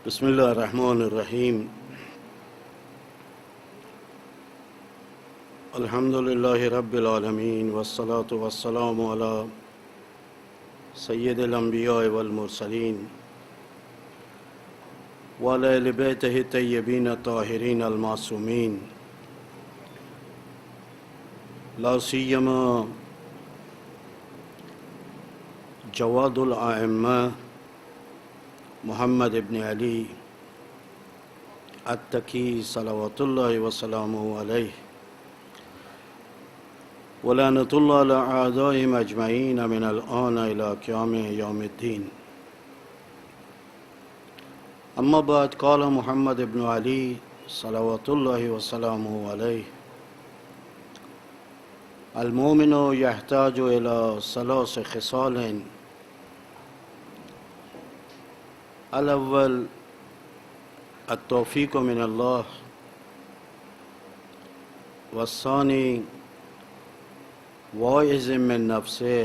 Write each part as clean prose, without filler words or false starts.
بسم اللہ الرحمن الرحیم الحمد للہ رب العالمین والصلاة والسلام علی سید الانبیاء والمرسلین وعلی اہل بیتہ الطیبین الطاہرین المعصومین لا سیما جواد الائمہ محمد ابن علی التقی صلوات اللہ وسلامہ علیہ ولعنۃ اللہ علی اعدائہم اجمعین من الآن الی قیام یوم الدین. اما بعد قال محمد ابن علی صلوات اللہ وسلامہ علیہ المؤمن یحتاج الی ثلاث خصال الاول التوفیق من اللہ والثانی واعظ من نفسہ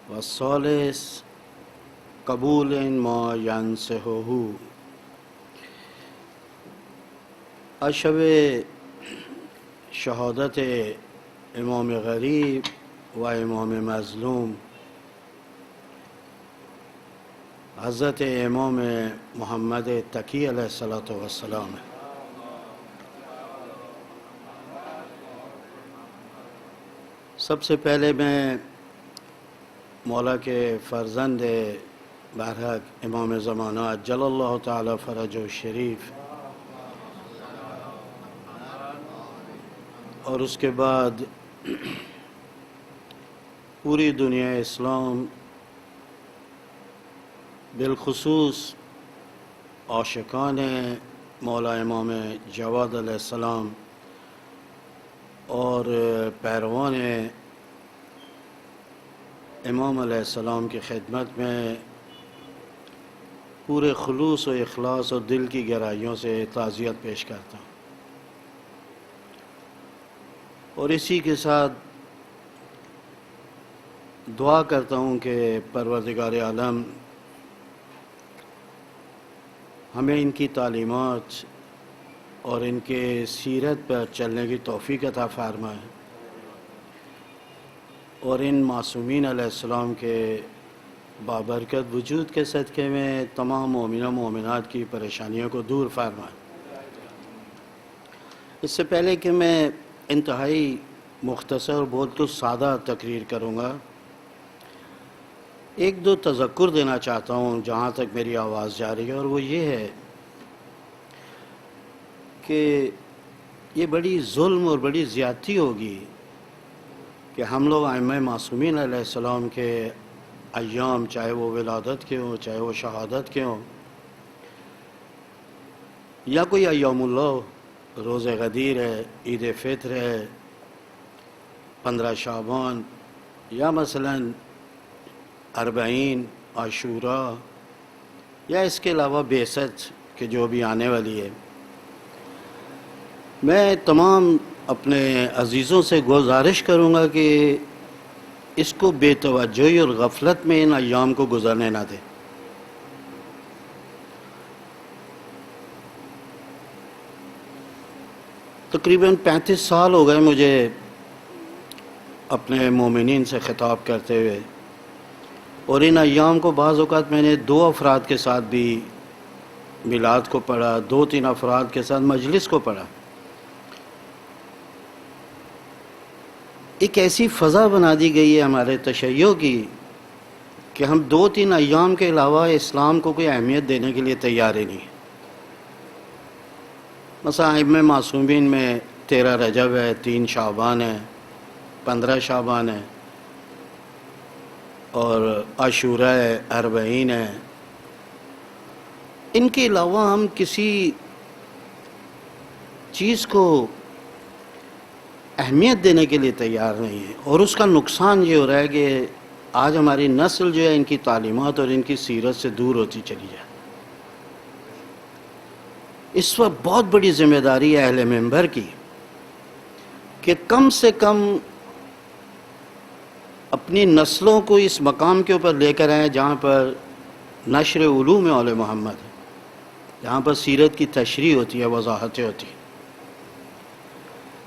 والثالث قبول ما ینصحہ. شب شہادت امام غریب و امام مظلوم حضرت امام محمد تقی علیہ السلام ہے. سب سے پہلے میں مولا کے فرزند بہرحق امام زمانہ عجل اللہ تعالی فرجہ الشریف اور اس کے بعد پوری دنیا اسلام بالخصوص عاشقان مولا امام جواد علیہ السلام اور پیروان امام علیہ السلام کی خدمت میں پورے خلوص و اخلاص اور دل کی گہرائیوں سے تعزیت پیش کرتا ہوں، اور اسی کے ساتھ دعا کرتا ہوں کہ پروردگار عالم ہمیں ان کی تعلیمات اور ان کے سیرت پر چلنے کی توفیق عطا فرمائے، اور ان معصومین علیہ السلام کے بابرکت وجود کے صدقے میں تمام مومنہ مومنات کی پریشانیوں کو دور فرمائے. اس سے پہلے کہ میں انتہائی مختصر بہت تو سادہ تقریر کروں گا، ایک دو تذکر دینا چاہتا ہوں جہاں تک میری آواز جا رہی ہے، اور وہ یہ ہے کہ یہ بڑی ظلم اور بڑی زیادتی ہوگی کہ ہم لوگ ائمہ معصومین علیہ السلام کے ایام، چاہے وہ ولادت کے ہوں چاہے وہ شہادت کے ہوں یا کوئی ایام اللہ، روز غدیر ہے، عید فطر ہے، 15 شعبان، یا مثلاً 40 عاشوراء، یا اس کے علاوہ بعثت کہ جو بھی آنے والی ہے، میں تمام اپنے عزیزوں سے گزارش کروں گا کہ اس کو بے توجہی اور غفلت میں ان ایام کو گزرنے نہ دیں. تقریباً 35 سال ہو گئے مجھے اپنے مومنین سے خطاب کرتے ہوئے، اور ان ایام کو بعض اوقات میں نے 2 افراد کے ساتھ بھی میلاد کو پڑھا، 2-3 افراد کے ساتھ مجلس کو پڑھا. ایک ایسی فضا بنا دی گئی ہے ہمارے تشیع کی کہ ہم 2-3 ایام کے علاوہ اسلام کو کوئی اہمیت دینے کے لیے تیار ہی نہیں. مثلا ائمہ معصومین میں 13 رجب ہے، 3 شعبان ہے، 15 شعبان ہے، اور عاشوراء ہے، 40 ہے. ان کے علاوہ ہم کسی چیز کو اہمیت دینے کے لیے تیار نہیں ہے، اور اس کا نقصان یہ ہو رہا ہے کہ آج ہماری نسل جو ہے ان کی تعلیمات اور ان کی سیرت سے دور ہوتی چلی جائے. اس وقت بہت بڑی ذمہ داری ہے اہل منبر کی کہ کم سے کم اپنی نسلوں کو اس مقام کے اوپر لے کر آئیں جہاں پر نشر علوم آل محمد ہے، جہاں پر سیرت کی تشریح ہوتی ہے، وضاحتیں ہوتی ہیں۔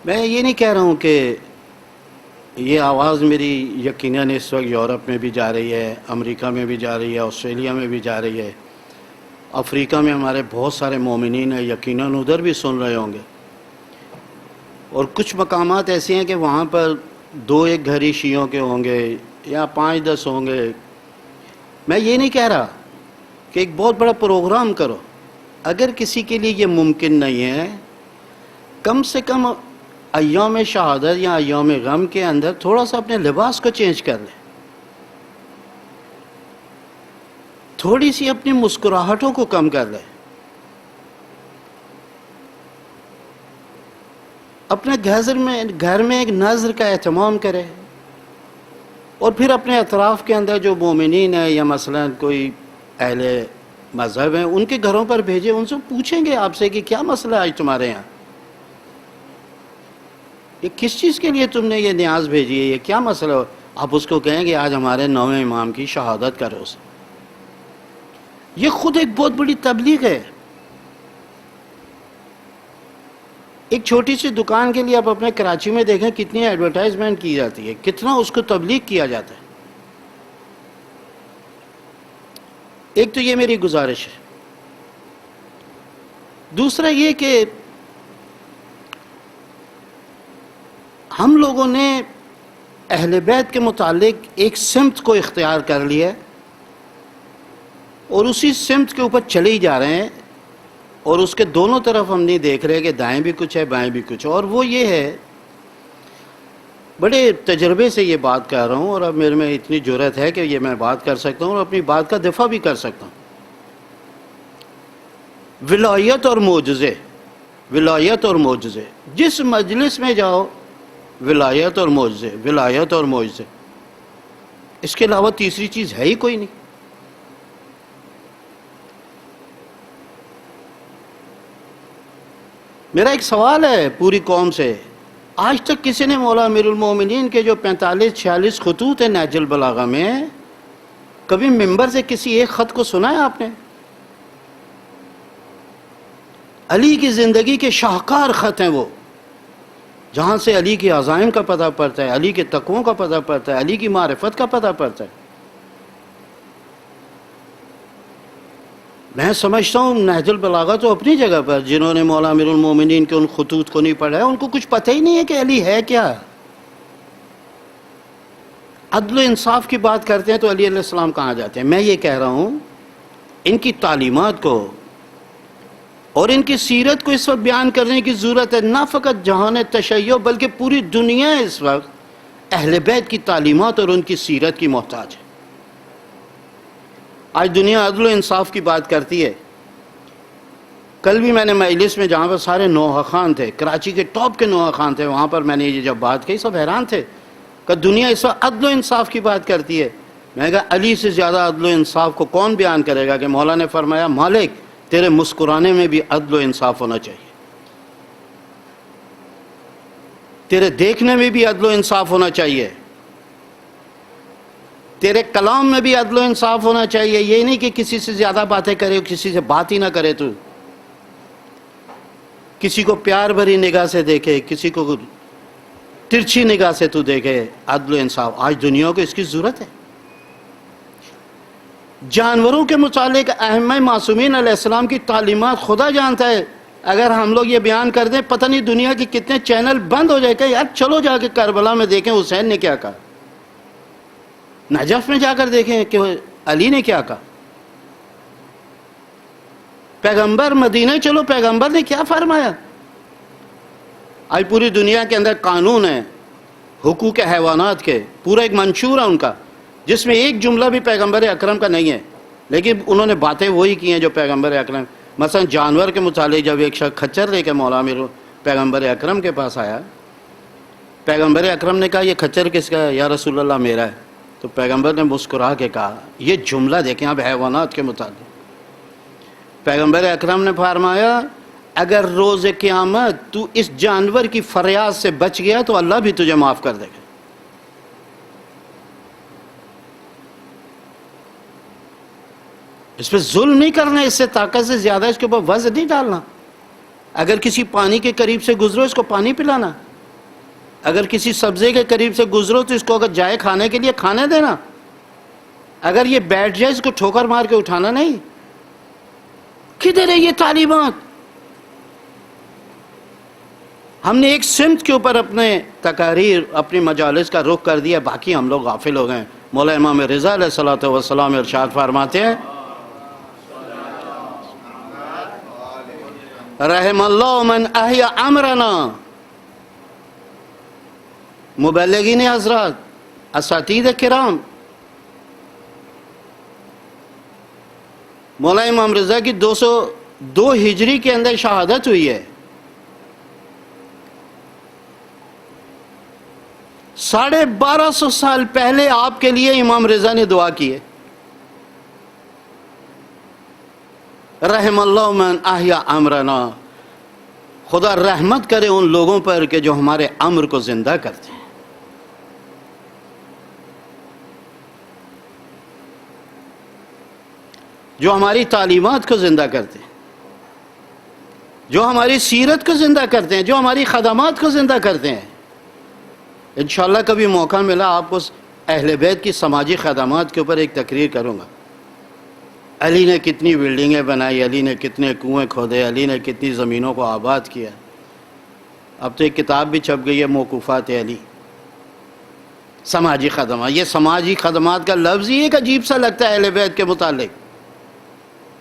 میں یہ نہیں کہہ رہا ہوں کہ یہ آواز میری یقیناً اس وقت یورپ میں بھی جا رہی ہے، امریکہ میں بھی جا رہی ہے، آسٹریلیا میں بھی جا رہی ہے، افریقہ میں ہمارے بہت سارے مومنین ہیں، یقیناً ادھر بھی سن رہے ہوں گے، اور کچھ مقامات ایسے ہیں کہ وہاں پر 2-1 گھر ہی شیعوں کے ہوں گے یا 5-10 ہوں گے۔ میں یہ نہیں کہہ رہا کہ ایک بہت بڑا پروگرام کرو، اگر کسی کے لیے یہ ممکن نہیں ہے، کم سے کم ایام شہادت یا ایام غم کے اندر تھوڑا سا اپنے لباس کو چینج کر لیں، تھوڑی سی اپنی مسکراہٹوں کو کم کر لیں، اپنے گھر میں ایک نظر کا اہتمام کرے، اور پھر اپنے اطراف کے اندر جو مومنین ہیں یا مثلا کوئی اہل مذہب ہیں ان کے گھروں پر بھیجیں، ان سے پوچھیں گے آپ سے کہ کیا مسئلہ آج تمہارے یہاں، یہ کس چیز کے لیے تم نے یہ نیاز بھیجی ہے، یہ کیا مسئلہ ہو؟ آپ اس کو کہیں کہ آج ہمارے 9ویں امام کی شہادت کا روز ہے۔ یہ خود ایک بہت بڑی تبلیغ ہے۔ ایک چھوٹی سی دکان کے لیے آپ اپنے کراچی میں دیکھیں کتنی ایڈورٹائزمنٹ کی جاتی ہے، کتنا اس کو تبلیغ کیا جاتا ہے۔ ایک تو یہ میری گزارش ہے، دوسرا یہ کہ ہم لوگوں نے اہل بیت کے متعلق ایک سمت کو اختیار کر لیا ہے اور اسی سمت کے اوپر چلے ہی جا رہے ہیں، اور اس کے دونوں طرف ہم نہیں دیکھ رہے کہ دائیں بھی کچھ ہے بائیں بھی کچھ ہے۔ اور وہ یہ ہے، بڑے تجربے سے یہ بات کر رہا ہوں، اور اب میرے میں اتنی جرأت ہے کہ یہ میں بات کر سکتا ہوں اور اپنی بات کا دفاع بھی کر سکتا ہوں۔ ولایت اور معجزے، ولایت اور معجزے، جس مجلس میں جاؤ ولایت اور معجزے، ولایت اور معجزے، اس کے علاوہ تیسری چیز ہے ہی کوئی نہیں۔ میرا ایک سوال ہے پوری قوم سے، آج تک کسی نے مولا امیر المومنین کے جو 45-46 خطوط ہیں نہج البلاغہ میں، کبھی ممبر سے کسی ایک خط کو سنا ہے آپ نے؟ علی کی زندگی کے شاہکار خط ہیں وہ، جہاں سے علی کی عزائم کا پتہ پڑتا ہے، علی کے تقووں کا پتہ پڑتا ہے، علی کی معرفت کا پتہ پڑتا ہے۔ میں سمجھتا ہوں نہج البلاغہ تو اپنی جگہ پر، جنہوں نے مولا امیر المومنین کے ان خطوط کو نہیں پڑھا ہے ان کو کچھ پتہ ہی نہیں ہے کہ علی ہے کیا۔ عدل و انصاف کی بات کرتے ہیں تو علی علیہ السلام کہاں جاتے ہیں؟ میں یہ کہہ رہا ہوں ان کی تعلیمات کو اور ان کی سیرت کو اس وقت بیان کرنے کی ضرورت ہے، نہ فقط جہان تشیع بلکہ پوری دنیا اس وقت اہل بیت کی تعلیمات اور ان کی سیرت کی محتاج ہے۔ آج دنیا عدل و انصاف کی بات کرتی ہے۔ کل بھی میں نے مجلس میں جہاں پر سارے نوحہ خان تھے، کراچی کے ٹاپ کے نوحہ خان تھے، وہاں پر میں نے یہ جب بات کہی سب حیران تھے کہ دنیا اس وقت عدل و انصاف کی بات کرتی ہے۔ میں نے کہا علی سے زیادہ عدل و انصاف کو کون بیان کرے گا؟ کہ مولا نے فرمایا مالک تیرے مسکرانے میں بھی عدل و انصاف ہونا چاہیے، تیرے دیکھنے میں بھی عدل و انصاف ہونا چاہیے، تیرے کلام میں بھی عدل و انصاف ہونا چاہیے۔ یہ نہیں کہ کسی سے زیادہ باتیں کرے، کسی سے بات ہی نہ کرے، تو کسی کو پیار بھری نگاہ سے دیکھے، کسی کو ترچھی نگاہ سے تو دیکھے۔ عدل و انصاف آج دنیا کو اس کی ضرورت ہے۔ جانوروں کے متعلق ائمہ معصومین علیہ السلام کی تعلیمات خدا جانتا ہے، اگر ہم لوگ یہ بیان کر دیں پتہ نہیں دنیا کے کتنے چینل بند ہو جائے کہ یار چلو جا کے کربلا میں دیکھیں حسین نے کیا کہا، نجف میں جا کر دیکھیں کہ علی نے کیا کہا، پیغمبر مدینہ چلو پیغمبر نے کیا فرمایا۔ آج پوری دنیا کے اندر قانون ہے حقوق حیوانات کے، پورا ایک منشور ہے ان کا، جس میں ایک جملہ بھی پیغمبر اکرم کا نہیں ہے، لیکن انہوں نے باتیں وہی کی ہیں جو پیغمبر اکرم۔ مثلا جانور کے متعلق جب ایک شخص کھچر لے کے مولا امیر پیغمبر اکرم کے پاس آیا، پیغمبر اکرم نے کہا یہ کھچر کس کا ہے؟ یا رسول اللہ میرا ہے۔ تو پیغمبر نے مسکرا کے کہا، یہ جملہ دیکھیں آپ حیوانات کے متعلق، پیغمبر اکرم نے فرمایا اگر روز قیامت تو اس جانور کی فریاد سے بچ گیا تو اللہ بھی تجھے معاف کر دے گا۔ اس پہ ظلم نہیں کرنا، اس سے طاقت سے زیادہ اس کے اوپر وزن نہیں ڈالنا. اگر کسی پانی کے قریب سے گزرو اس کو پانی پلانا، اگر کسی سبزے کے قریب سے گزرو تو اس کو اگر جائے کھانے کے لیے کھانے دینا. اگر یہ بیٹھ جائے اس کو ٹھوکر مار کے اٹھانا نہیں. کدھر ہے یہ تعلیمات؟ ہم نے ایک سمت کے اوپر اپنے تقاریر اپنی مجالس کا رخ کر دیا، باقی ہم لوگ غافل ہو گئے. مولا امام رضا علیہ الصلوۃ والسلام ارشاد فرماتے ہیں رحم اللہ من احیا امرنا. مبلغین حضرات، اساتید کرام، مولا امام رضا کی 202 ہجری کے اندر شہادت ہوئی ہے. 1250 سال پہلے آپ کے لیے امام رضا نے دعا کی ہے. رحم اللہ من احیا امرنا. خدا رحمت کرے ان لوگوں پر کہ جو ہمارے امر کو زندہ کرتے ہیں. جو ہماری تعلیمات کو زندہ کرتے ہیں، جو ہماری سیرت کو زندہ کرتے ہیں، جو ہماری خدمات کو زندہ کرتے ہیں. انشاءاللہ کبھی موقع ملا آپ کو اہل بیت کی سماجی خدمات کے اوپر ایک تقریر کروں گا. علی نے کتنی بلڈنگیں بنائی، علی نے کتنے کنویں کھودے، علی نے کتنی زمینوں کو آباد کیا. اب تو ایک کتاب بھی چھپ گئی ہے موقوفات علی، سماجی خدمات. یہ سماجی خدمات کا لفظ ہی ایک عجیب سا لگتا ہے اہل بیت کے متعلق.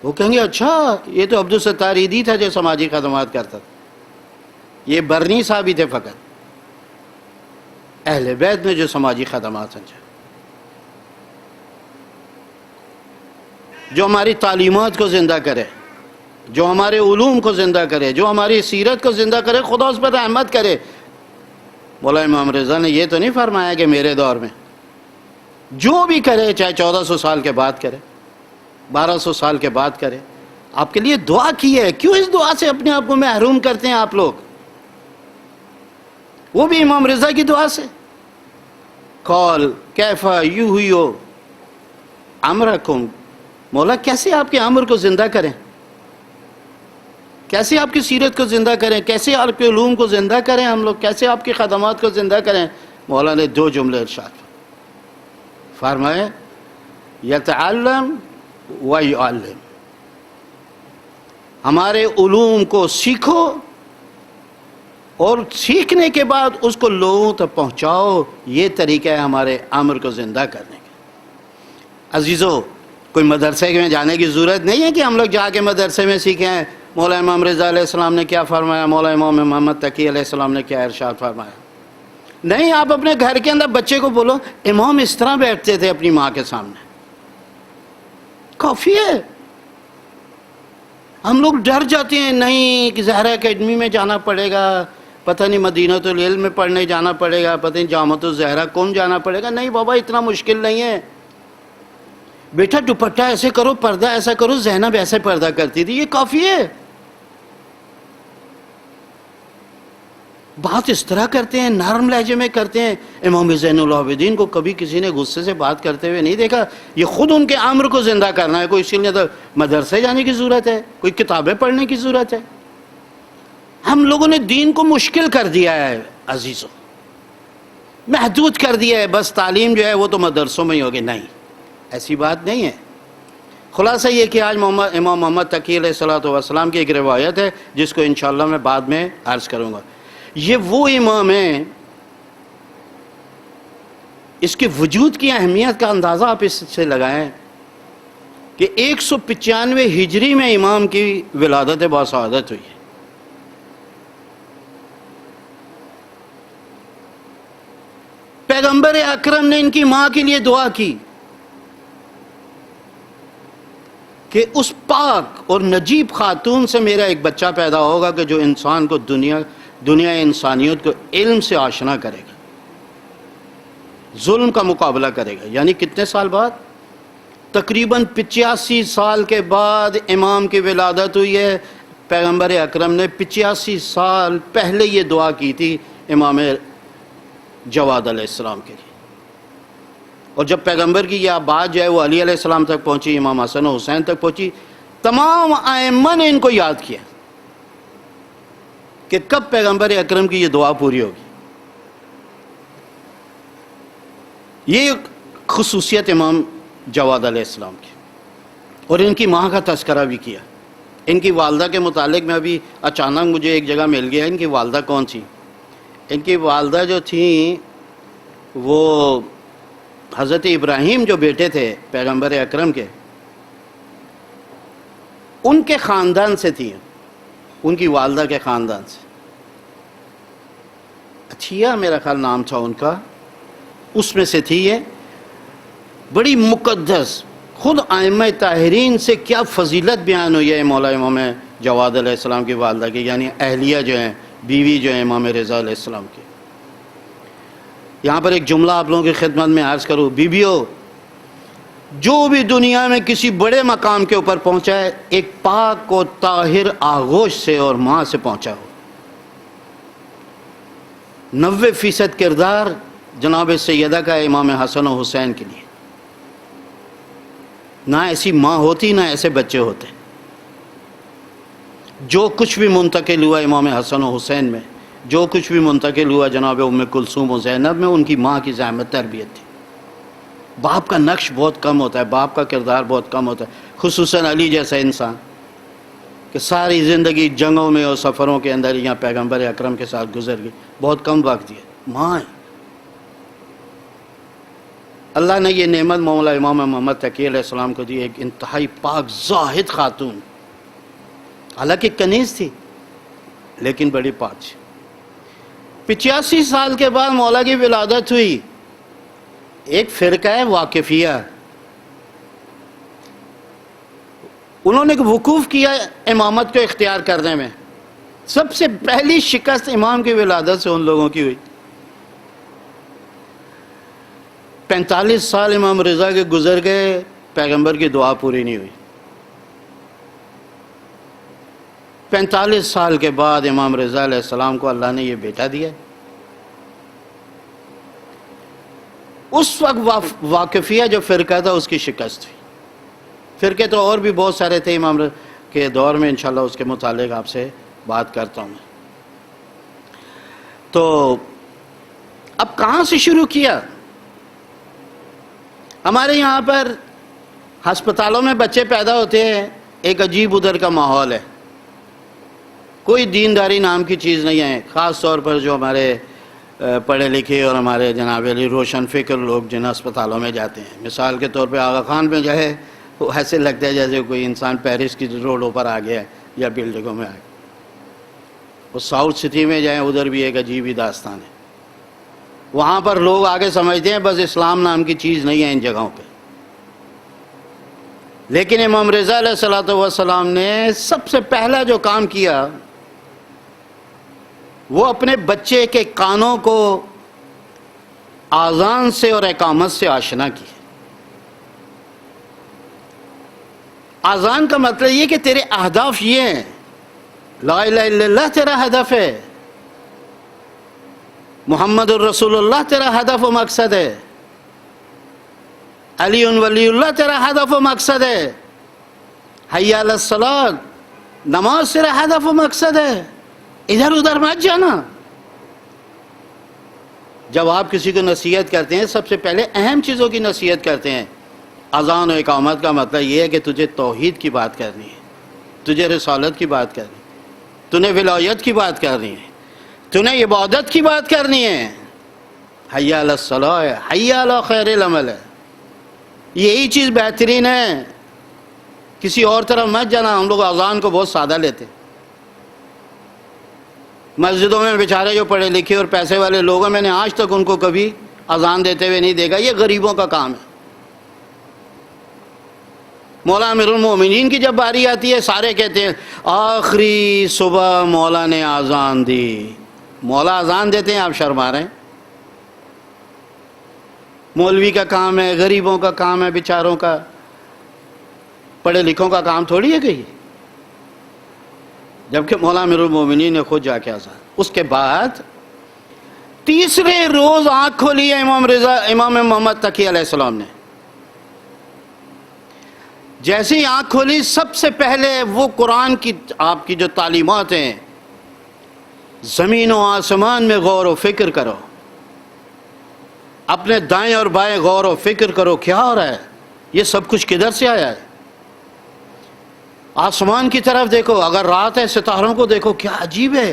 وہ کہیں گے اچھا یہ تو عبدالستار ایدھی تھا جو سماجی خدمات کرتا تھا. یہ برنی صاحب ہی تھے فقط اہل بیت نے جو سماجی خدمات انجام، جو ہماری تعلیمات کو زندہ کرے، جو ہمارے علوم کو زندہ کرے، جو ہماری سیرت کو زندہ کرے. خدا اس پر رحمت کرے. مولا امام رضا نے یہ تو نہیں فرمایا کہ میرے دور میں جو بھی کرے چاہے 1400 سال کے بعد کرے، 1200 سال کے بعد کرے. آپ کے لیے دعا کی ہے. کیوں اس دعا سے اپنے آپ کو محروم کرتے ہیں آپ لوگ؟ وہ بھی امام رضا کی دعا سے. قال کیف یحیی امرکم. مولا کیسے آپ کے امر کو زندہ کریں، کیسے آپ کی سیرت کو زندہ کریں، کیسے آپ کے علوم کو زندہ کریں ہم لوگ، کیسے آپ کی خدمات کو زندہ کریں. مولا نے 2 جملے ارشاد فرمائے یتعلم ویعلم. ہمارے علوم کو سیکھو اور سیکھنے کے بعد اس کو لوگوں تک پہنچاؤ. یہ طریقہ ہے ہمارے امر کو زندہ کرنے کا. عزیزو، کوئی مدرسے میں جانے کی ضرورت نہیں ہے کہ ہم لوگ جا کے مدرسے میں سیکھیں مولا امام رضا علیہ السلام نے کیا فرمایا، مولا امام محمد تقی علیہ السلام نے کیا ارشاد فرمایا. نہیں، آپ اپنے گھر کے اندر بچے کو بولو امام اس طرح بیٹھتے تھے اپنی ماں کے سامنے، کافی ہے. ہم لوگ ڈر جاتے ہیں، نہیں کہ زہرا اکیڈمی میں جانا پڑے گا، پتہ نہیں مدینۃ العلم میں پڑھنے جانا پڑے گا، پتہ نہیں جامعۃ الزہرا کون جانا پڑے گا. نہیں بابا، اتنا مشکل نہیں ہے. بیٹا دوپٹہ ایسے کرو، پردہ ایسا کرو. زینب ایسے پردہ کرتی تھی، یہ کافی ہے. بات اس طرح کرتے ہیں، نرم لہجے میں کرتے ہیں. امام زین العابدین کو کبھی کسی نے غصے سے بات کرتے ہوئے نہیں دیکھا. یہ خود ان کے امر کو زندہ کرنا ہے. کوئی اسی لیے تو مدرسے جانے کی ضرورت ہے، کوئی کتابیں پڑھنے کی ضرورت ہے. ہم لوگوں نے دین کو مشکل کر دیا ہے عزیزوں، محدود کر دیا ہے. بس تعلیم جو ہے وہ تو مدرسوں میں ہی ہوگی. نہیں، ایسی بات نہیں ہے. خلاصہ یہ کہ آج امام محمد تقی علیہ الصلوۃ والسلام کی ایک روایت ہے جس کو انشاءاللہ میں بعد میں عرض کروں گا. یہ وہ امام ہیں، اس کے وجود کی اہمیت کا اندازہ آپ اس سے لگائیں کہ 195 ہجری میں امام کی ولادت باسعادت ہوئی ہے. پیغمبر اکرم نے ان کی ماں کے لیے دعا کی کہ اس پاک اور نجیب خاتون سے میرا ایک بچہ پیدا ہوگا کہ جو انسان کو دنیا انسانیت کو علم سے آشنا کرے گا، ظلم کا مقابلہ کرے گا. یعنی کتنے سال بعد؟ تقریباً 85 سال کے بعد امام کی ولادت ہوئی ہے. پیغمبر اکرم نے 85 سال پہلے یہ دعا کی تھی امام جواد علیہ السلام کے لیے. اور جب پیغمبر کی یہ بات جو ہے وہ علی علیہ السلام تک پہنچی، امام حسن و حسین تک پہنچی، تمام ائمہ نے ان کو یاد کیا کہ کب پیغمبر اکرم کی یہ دعا پوری ہوگی۔ یہ خصوصیت امام جواد علیہ السلام کی۔ اور ان کی ماں کا تذکرہ بھی کیا۔ ان کی والدہ کے متعلق میں ابھی اچانک مجھے ایک جگہ مل گیا، ان کی والدہ کون تھی۔ ان کی والدہ جو تھیں وہ حضرت ابراہیم جو بیٹے تھے پیغمبر اکرم کے، ان کے خاندان سے تھی، ان کی والدہ کے خاندان سے۔ اچھیا میرا خیال نام تھا ان کا، اس میں سے تھی یہ، بڑی مقدس۔ خود ائمہ طاہرین سے کیا فضیلت بیان ہوئی ہے مولا امام جواد علیہ السلام کی والدہ کی، یعنی اہلیہ جو ہیں، بیوی جو ہیں امام رضا علیہ السلام کی۔ یہاں پر ایک جملہ آپ لوگوں کی خدمت میں عرض کروں، بیویوں، جو بھی دنیا میں کسی بڑے مقام کے اوپر پہنچا ہے ایک پاک و طاہر آغوش سے اور ماں سے پہنچا ہو۔ 90% کردار جناب سیدہ کا امام حسن و حسین کے لیے۔ نہ ایسی ماں ہوتی نہ ایسے بچے ہوتے۔ جو کچھ بھی منتقل ہوا امام حسن و حسین میں، جو کچھ بھی منتقل ہوا جناب ام کلثوم و زینب میں، ان کی ماں کی زحمت تربیت تھی۔ باپ کا نقش بہت کم ہوتا ہے، باپ کا کردار بہت کم ہوتا ہے، خصوصاً علی جیسا انسان کہ ساری زندگی جنگوں میں اور سفروں کے اندر یہاں پیغمبر اکرم کے ساتھ گزر گئی، بہت کم وقت دیا۔ ماں ہے۔ اللہ نے یہ نعمت مولا امام محمد تقی علیہ السلام کو دی، ایک انتہائی پاک زاہد خاتون، حالانکہ کنیز تھی لیکن بڑی پاک تھی۔ 85 سال کے بعد مولا کی ولادت ہوئی۔ ایک فرقہ ہے واقفیہ، انہوں نے وقوف کیا امامت کو اختیار کرنے میں۔ سب سے پہلی شکست امام کی ولادت سے ان لوگوں کی ہوئی۔ 45 سال امام رضا کے گزر گئے، پیغمبر کی دعا پوری نہیں ہوئی۔ 45 سال کے بعد امام رضا علیہ السلام کو اللہ نے یہ بیٹا دیا۔ اس وقت واقفیہ جو فرقہ تھا اس کی شکست ہوئی۔ فرقے تو اور بھی بہت سارے تھے امام کے دور میں، انشاءاللہ اس کے متعلق آپ سے بات کرتا ہوں۔ تو اب کہاں سے شروع کیا؟ ہمارے یہاں پر ہسپتالوں میں بچے پیدا ہوتے ہیں، ایک عجیب ادھر کا ماحول ہے، کوئی دینداری نام کی چیز نہیں ہے۔ خاص طور پر جو ہمارے پڑھے لکھے اور ہمارے جناب علی روشن فکر لوگ جن اسپتالوں میں جاتے ہیں، مثال کے طور پہ آغا خان میں جو ہے وہ ایسے لگتا ہے جیسے کوئی انسان پیرس کی روڈوں پر آ گیا ہے یا بلڈنگوں میں آ گیا۔ وہ ساؤتھ سٹی میں جائیں، ادھر بھی ایک عجیب ہی داستان ہے۔ وہاں پر لوگ آگے سمجھتے ہیں بس اسلام نام کی چیز نہیں ہے ان جگہوں پہ۔ لیکن امام رضا علیہ السلام نے سب سے پہلا جو کام کیا وہ اپنے بچے کے کانوں کو اذان سے اور اقامت سے آشنا کی۔ اذان کا مطلب یہ کہ تیرے اہداف یہ ہیں، لا الہ الا اللہ تیرا ہدف ہے، محمد الرسول اللہ تیرا ہدف و مقصد ہے، علی ولی اللہ تیرا ہدف و مقصد ہے، حی علی الصلاۃ نماز تیرا ہدف و مقصد ہے، ادھر ادھر مت جانا۔ جب آپ کسی کو نصیحت کرتے ہیں سب سے پہلے اہم چیزوں کی نصیحت کرتے ہیں۔ اذان و اقامت کا مطلب یہ ہے کہ تجھے توحید کی بات کرنی ہے، تجھے رسالت کی بات کرنی ہے، تُنے ولایت کی بات کرنی ہے، تُنے عبادت کی بات کرنی ہے، حی علی الصلاۃ ہے، حی علی خیر العمل ہے، یہی چیز بہترین ہے، کسی اور طرف مت جانا۔ ہم لوگ اذان کو بہت سادہ لیتے، مسجدوں میں بیچارے جو پڑھے لکھے اور پیسے والے لوگ ہیں، میں نے آج تک ان کو کبھی اذان دیتے ہوئے نہیں دیکھا، یہ غریبوں کا کام ہے۔ مولا امیر المومنین کی جب باری آتی ہے سارے کہتے ہیں آخری صبح مولا نے اذان دی۔ مولا اذان دیتے ہیں، آپ شرما رہے ہیں؟ مولوی کا کام ہے، غریبوں کا کام ہے، بیچاروں کا، پڑھے لکھوں کا کام تھوڑی ہے کہ جبکہ مولا امیر المومنین نے خود جا کے اذان۔ اس کے بعد تیسرے روز آنکھ کھولی ہے امام محمد تقی علیہ السلام نے. جیسے ہی آنکھ کھولی سب سے پہلے وہ قرآن کی آپ کی جو تعلیمات ہیں، زمین و آسمان میں غور و فکر کرو، اپنے دائیں اور بائیں غور و فکر کرو، کیا ہو رہا ہے، یہ سب کچھ کدھر سے آیا ہے. آسمان کی طرف دیکھو، اگر رات ہے ستاروں کو دیکھو، کیا عجیب ہے.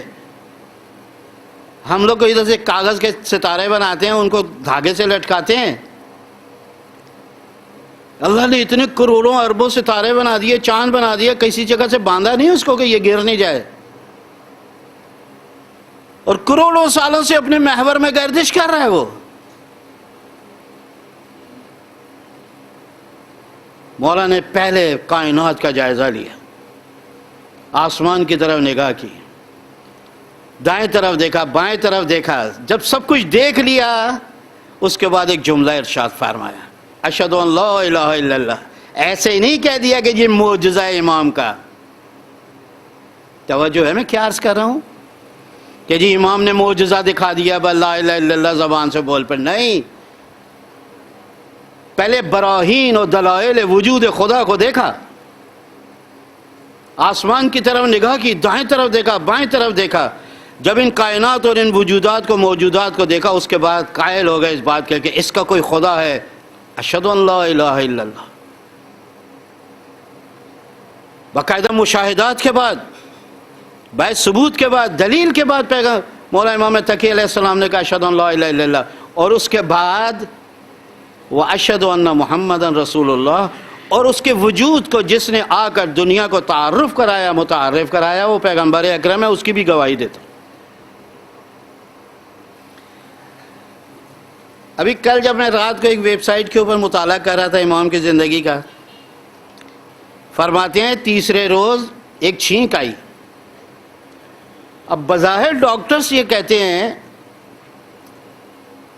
ہم لوگ کو ادھر سے کاغذ کے ستارے بناتے ہیں، ان کو دھاگے سے لٹکاتے ہیں. اللہ نے اتنے کروڑوں اربوں ستارے بنا دیے، چاند بنا دیا، کسی جگہ سے باندھا نہیں اس کو کہ یہ گر نہیں جائے، اور کروڑوں سالوں سے اپنے محور میں گردش کر رہا ہے. وہ مولا نے پہلے کائنات کا جائزہ لیا، آسمان کی طرف نگاہ کی، دائیں طرف دیکھا، بائیں طرف دیکھا. جب سب کچھ دیکھ لیا اس کے بعد ایک جملہ ارشاد فرمایا، اشہد ان لا الہ الا اللہ. ایسے ہی نہیں کہہ دیا کہ یہ معجزہ ہے امام کا. توجہ ہے میں کیا عرض کر رہا ہوں کہ جی امام نے معجزہ دکھا دیا بس لا الہ الا اللہ زبان سے بول پر. نہیں، پہلے براہین اور دلائل وجود خدا کو دیکھا، آسمان کی طرف نگاہ کی، دائیں طرف دیکھا، بائیں طرف دیکھا. جب ان کائنات اور ان وجودات کو، موجودات کو دیکھا، اس کے بعد قائل ہو گئے اس بات کے کہ اس کا کوئی خدا ہے. اشہد ان لا الہ الا اللہ. باقاعدہ مشاہدات کے بعد، بعد ثبوت کے بعد، دلیل کے بعد پیغام مولا امام تقی علیہ السلام نے کہا اشہد ان لا الہ الا اللہ. اور اس کے بعد واشہد ان محمد رسول اللہ، اور اس کے وجود کو جس نے آ کر دنیا کو تعارف کرایا، متعارف کرایا، وہ پیغمبر اکرم ہے، اس کی بھی گواہی دیتا. ابھی کل جب میں رات کو ایک ویب سائٹ کے اوپر مطالعہ کر رہا تھا امام کی زندگی کا، فرماتے ہیں تیسرے روز ایک چھینک آئی. اب بظاہر ڈاکٹرز یہ کہتے ہیں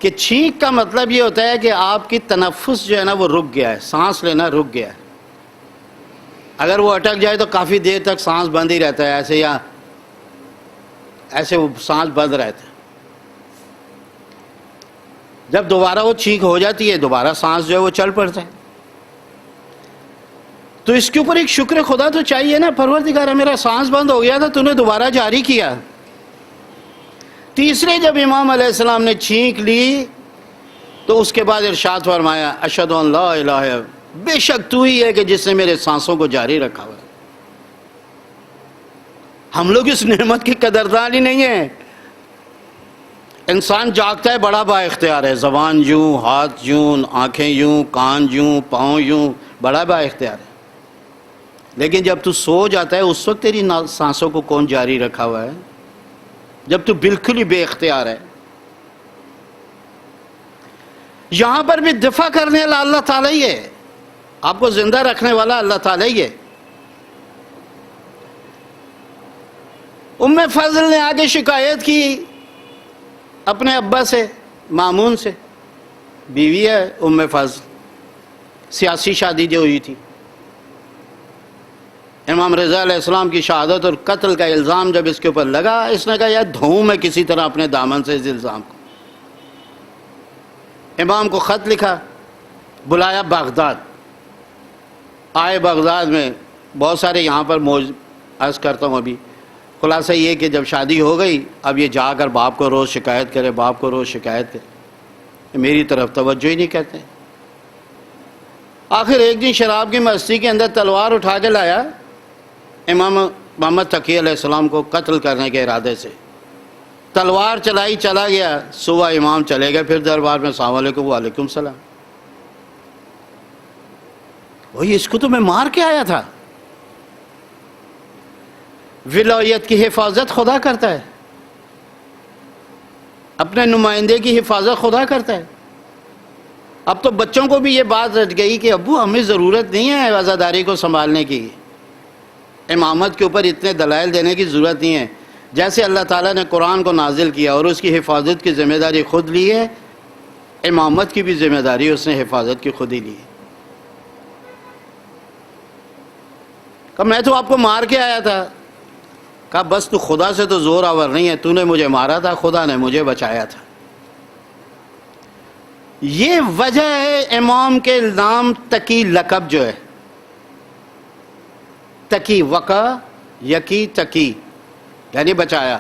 کہ چھینک کا مطلب یہ ہوتا ہے کہ آپ کی تنفس جو ہے نا وہ رک گیا ہے، سانس لینا رک گیا ہے. اگر وہ اٹک جائے تو کافی دیر تک سانس بند ہی رہتا ہے، ایسے یا ایسے وہ سانس بند رہتا ہے. جب دوبارہ وہ چھینک ہو جاتی ہے دوبارہ سانس جو ہے وہ چل پڑتا ہے. تو اس کے اوپر ایک شکر خدا تو چاہیے نا، پروردگار میرا سانس بند ہو گیا تھا، تو نے دوبارہ جاری کیا. تیسرے جب امام علیہ السلام نے چھینک لی تو اس کے بعد ارشاد فرمایا اشہد ان لا الہ، بے شک تو ہی ہے کہ جس نے میرے سانسوں کو جاری رکھا ہوا ہے. ہم لوگ اس نعمت کی قدردان ہی نہیں ہیں. انسان جاگتا ہے بڑا با اختیار ہے، زبان یوں، ہاتھ یوں، آنکھیں یوں، کان یوں، پاؤں یوں، بڑا با اختیار ہے. لیکن جب تو سو جاتا ہے اس وقت تیری سانسوں کو کون جاری رکھا ہوا ہے؟ جب تو بالکل ہی بے اختیار ہے. یہاں پر بھی دفاع کرنے والا اللہ تعالیٰ ہی ہے، آپ کو زندہ رکھنے والا اللہ تعالیٰ ہی ہے. ام فضل نے آگے شکایت کی اپنے ابا سے، مامون سے، بیوی ہے ام فضل، سیاسی شادی جو ہوئی تھی. امام رضا علیہ السلام کی شہادت اور قتل کا الزام جب اس کے اوپر لگا، اس نے کہا یار دھوؤں میں کسی طرح اپنے دامن سے اس الزام کو. امام کو خط لکھا، بلایا بغداد. آئے بغداد میں بہت سارے یہاں پر عرض کرتا ہوں. ابھی خلاصہ یہ کہ جب شادی ہو گئی اب یہ جا کر باپ کو روز شکایت کرے، باپ کو روز شکایت کرے، میری طرف توجہ ہی نہیں کرتے. آخر ایک دن شراب کی مستی کے اندر تلوار اٹھا کے لایا امام محمد تقی علیہ السلام کو قتل کرنے کے ارادے سے. تلوار چلائی چلا گیا. صبح امام چلے گئے پھر دربار میں، السلام علیکم. وعلیکم السلام. وہی اس کو تو میں مار کے آیا تھا. ولایت کی حفاظت خدا کرتا ہے، اپنے نمائندے کی حفاظت خدا کرتا ہے. اب تو بچوں کو بھی یہ بات رٹ گئی کہ ابو ہمیں ضرورت نہیں ہے عزاداری کو سنبھالنے کی، امامت کے اوپر اتنے دلائل دینے کی ضرورت نہیں ہے. جیسے اللہ تعالیٰ نے قرآن کو نازل کیا اور اس کی حفاظت کی ذمہ داری خود لی ہے، امامت کی بھی ذمہ داری اس نے حفاظت کی خود ہی لی ہے. کہا میں تو آپ کو مار کے آیا تھا. کہا بس تو خدا سے تو زور آور نہیں ہے، تو نے مجھے مارا تھا، خدا نے مجھے بچایا تھا. یہ وجہ ہے امام کے نام تقی لقب جو ہے، تقی، وقا یقی تقی یعنی بچایا.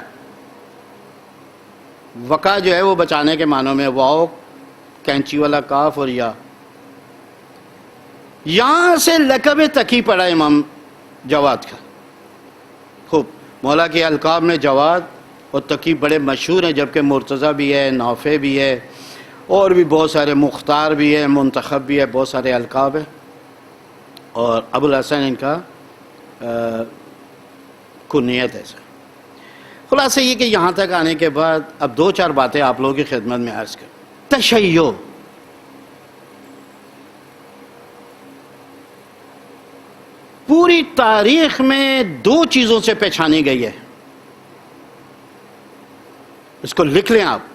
وقا جو ہے وہ بچانے کے معنوں میں، واؤ کینچی والا کاف اور یا، یہاں سے لقب تقی پڑا امام جواد کا. خوب، مولا کے القاب میں جواد اور تقی بڑے مشہور ہیں، جبکہ مرتضیٰ بھی ہے، نافع بھی ہے، اور بھی بہت سارے، مختار بھی ہے، منتخب بھی ہے، بہت سارے القاب ہیں. اور ابو الحسن ان کا کنیت ہے. خلاصہ یہ کہ یہاں تک آنے کے بعد اب دو چار باتیں آپ لوگوں کی خدمت میں عرض کریں. تشیع پوری تاریخ میں دو چیزوں سے پہچانی گئی ہے، اس کو لکھ لیں آپ.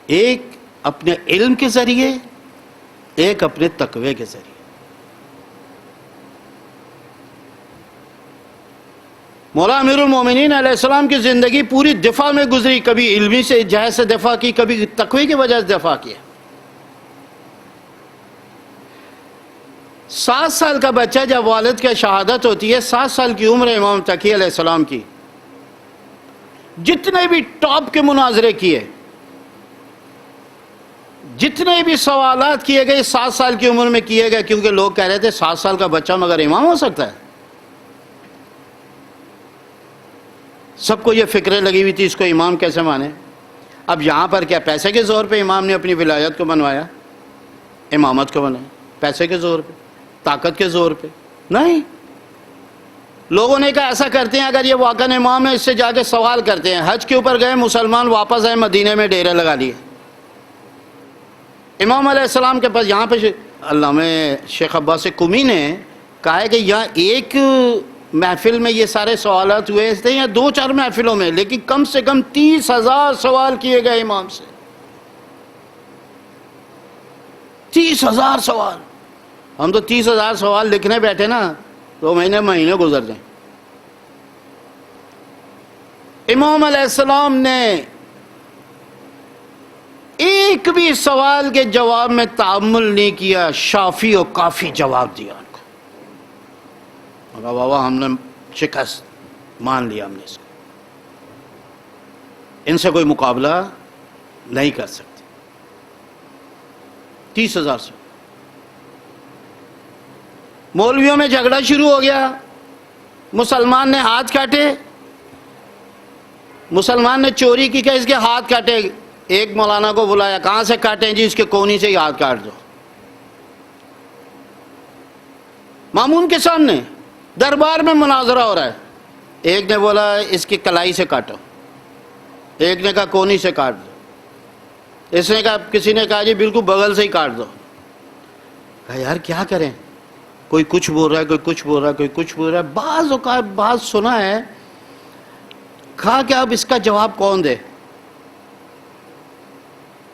ایک اپنے علم کے ذریعے، ایک اپنے تقوی کے ذریعے. مولا امیر المومنین علیہ السلام کی زندگی پوری دفاع میں گزری، کبھی علمی سے جہت سے دفاع کی، کبھی تقوی کی وجہ سے دفاع کیا. 7 سال کا بچہ جب والد کی شہادت ہوتی ہے، 7 سال کی عمر ہے امام تقی علیہ السلام کی، جتنے بھی ٹاپ کے مناظرے کیے، جتنے بھی سوالات کیے گئے 7 سال کی عمر میں کیے گئے، کیونکہ لوگ کہہ رہے تھے 7 سال کا بچہ مگر امام ہو سکتا ہے. سب کو یہ فکریں لگی ہوئی تھی اس کو امام کیسے مانے. اب یہاں پر کیا پیسے کے زور پہ امام نے اپنی ولایت کو بنوایا، امامت کو بنایا؟ پیسے کے زور پہ، طاقت کے زور پہ نہیں. لوگوں نے کہا ایسا کرتے ہیں، اگر یہ واقعہ امام ہے اس سے جا کے سوال کرتے ہیں. حج کے اوپر گئے مسلمان، واپس آئے مدینے میں ڈیرے لگا لیے. امام علیہ السلام کے پاس یہاں پہ علامہ شیخ عباس قمی نے کہا ہے کہ یہاں ایک محفل میں یہ سارے سوالات ہوئے تھے یا 2-4 محفلوں میں، لیکن کم سے کم 30,000 سوال کیے گئے امام سے. 30,000 سوال. ہم تو 30,000 سوال لکھنے بیٹھے نا 2 مہینے گزر جائیں. امام علیہ السلام نے ایک بھی سوال کے جواب میں تعامل نہیں کیا، شافی و کافی جواب دیا ان کو. مگر بابا ہم نے شکست مان لیا، ہم نے اس کو، ان سے کوئی مقابلہ نہیں کر سکتے. 30,000 سے مولویوں میں جھگڑا شروع ہو گیا. مسلمان نے ہاتھ کاٹے، مسلمان نے چوری کی کہ اس کے ہاتھ کاٹے. ایک مولانا کو بلایا، کہاں سے کاٹیں؟ جی اس کے کونی سے ہی ہاتھ کاٹ دو. مامون کے سامنے دربار میں مناظرہ ہو رہا ہے. ایک نے بولا اس کی کلائی سے کاٹو، ایک نے کہا کونی سے کاٹ دو، اس نے کہا، کسی نے کہا جی بالکل بغل سے ہی کاٹ دو. کہا یار کیا کریں، کوئی کچھ بول رہا ہے، کوئی کچھ بول رہا ہے، کوئی کچھ بول رہا ہے. بعض اوقات بات سنا ہے، کہا کہ اب اس کا جواب کون دے؟